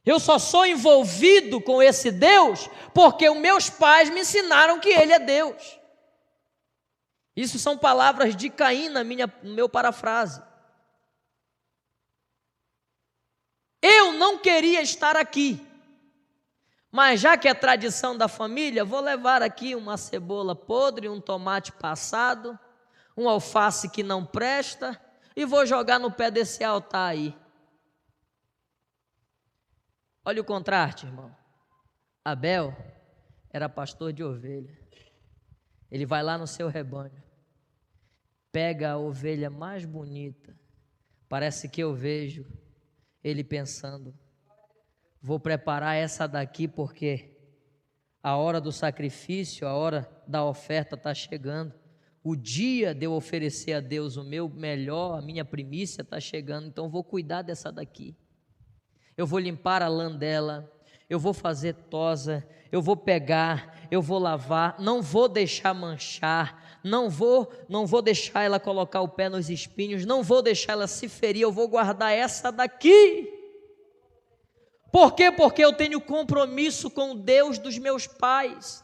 Eu só sou envolvido com esse Deus porque os meus pais me ensinaram que Ele é Deus. Isso são palavras de Caim no meu parafrase. Eu não queria estar aqui, mas já que é tradição da família, vou levar aqui uma cebola podre, um tomate passado, um alface que não presta, e vou jogar no pé desse altar aí. Olha o contraste, irmão. Abel era pastor de ovelha. Ele vai lá no seu rebanho, pega a ovelha mais bonita. Parece que eu vejo ele pensando: vou preparar essa daqui porque a hora do sacrifício, a hora da oferta está chegando. O dia de eu oferecer a Deus o meu melhor, a minha primícia está chegando, então vou cuidar dessa daqui. Eu vou limpar a lã dela, eu vou fazer tosa, eu vou pegar, eu vou lavar, não vou deixar manchar, não vou deixar ela colocar o pé nos espinhos, não vou deixar ela se ferir, eu vou guardar essa daqui. Por quê? Porque eu tenho compromisso com o Deus dos meus pais.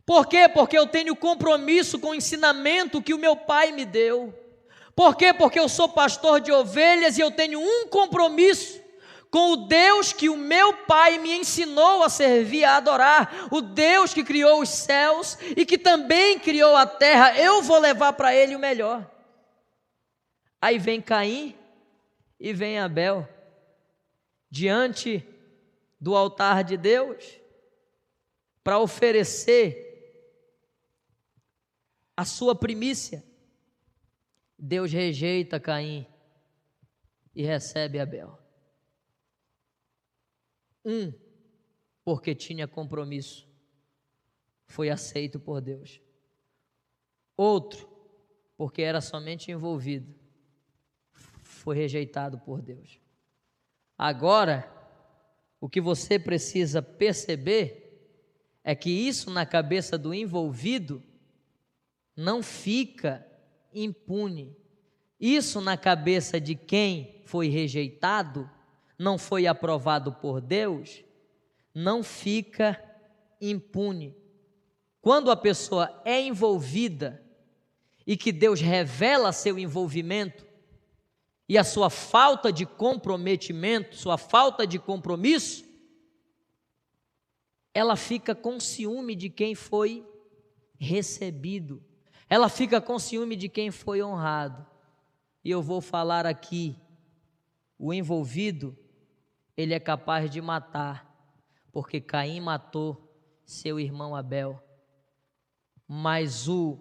Por quê? Porque eu tenho compromisso com o ensinamento que o meu pai me deu. Por quê? Porque eu sou pastor de ovelhas e eu tenho um compromisso com o Deus que o meu pai me ensinou a servir, a adorar. O Deus que criou os céus e que também criou a terra. Eu vou levar para ele o melhor. Aí vem Caim e vem Abel diante do altar de Deus para oferecer a sua primícia. Deus rejeita Caim e recebe Abel. Um, porque tinha compromisso, foi aceito por Deus. Outro, porque era somente envolvido, foi rejeitado por Deus. Agora, o que você precisa perceber é que isso na cabeça do envolvido não fica impune. Isso na cabeça de quem foi rejeitado, não foi aprovado por Deus, não fica impune. Quando a pessoa é envolvida e que Deus revela seu envolvimento e a sua falta de comprometimento, sua falta de compromisso, ela fica com ciúme de quem foi recebido, ela fica com ciúme de quem foi honrado. E eu vou falar aqui, o envolvido, ele é capaz de matar, porque Caim matou seu irmão Abel, mas o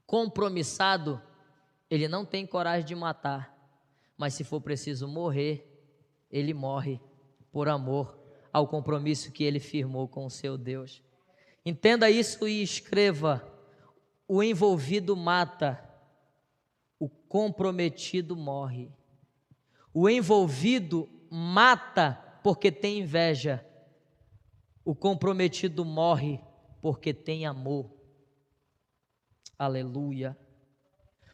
compromissado, ele não tem coragem de matar, mas se for preciso morrer, ele morre por amor ao compromisso que ele firmou com o seu Deus. Entenda isso e escreva: o envolvido mata, o comprometido morre. O envolvido mata porque tem inveja, o comprometido morre porque tem amor. Aleluia.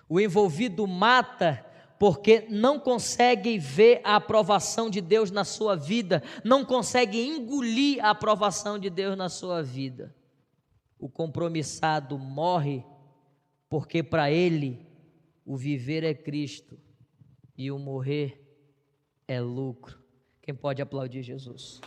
O envolvido mata porque não consegue ver a aprovação de Deus na sua vida, não consegue engolir a aprovação de Deus na sua vida. O compromissado morre porque para ele o viver é Cristo e o morrer é lucro. Quem pode aplaudir Jesus?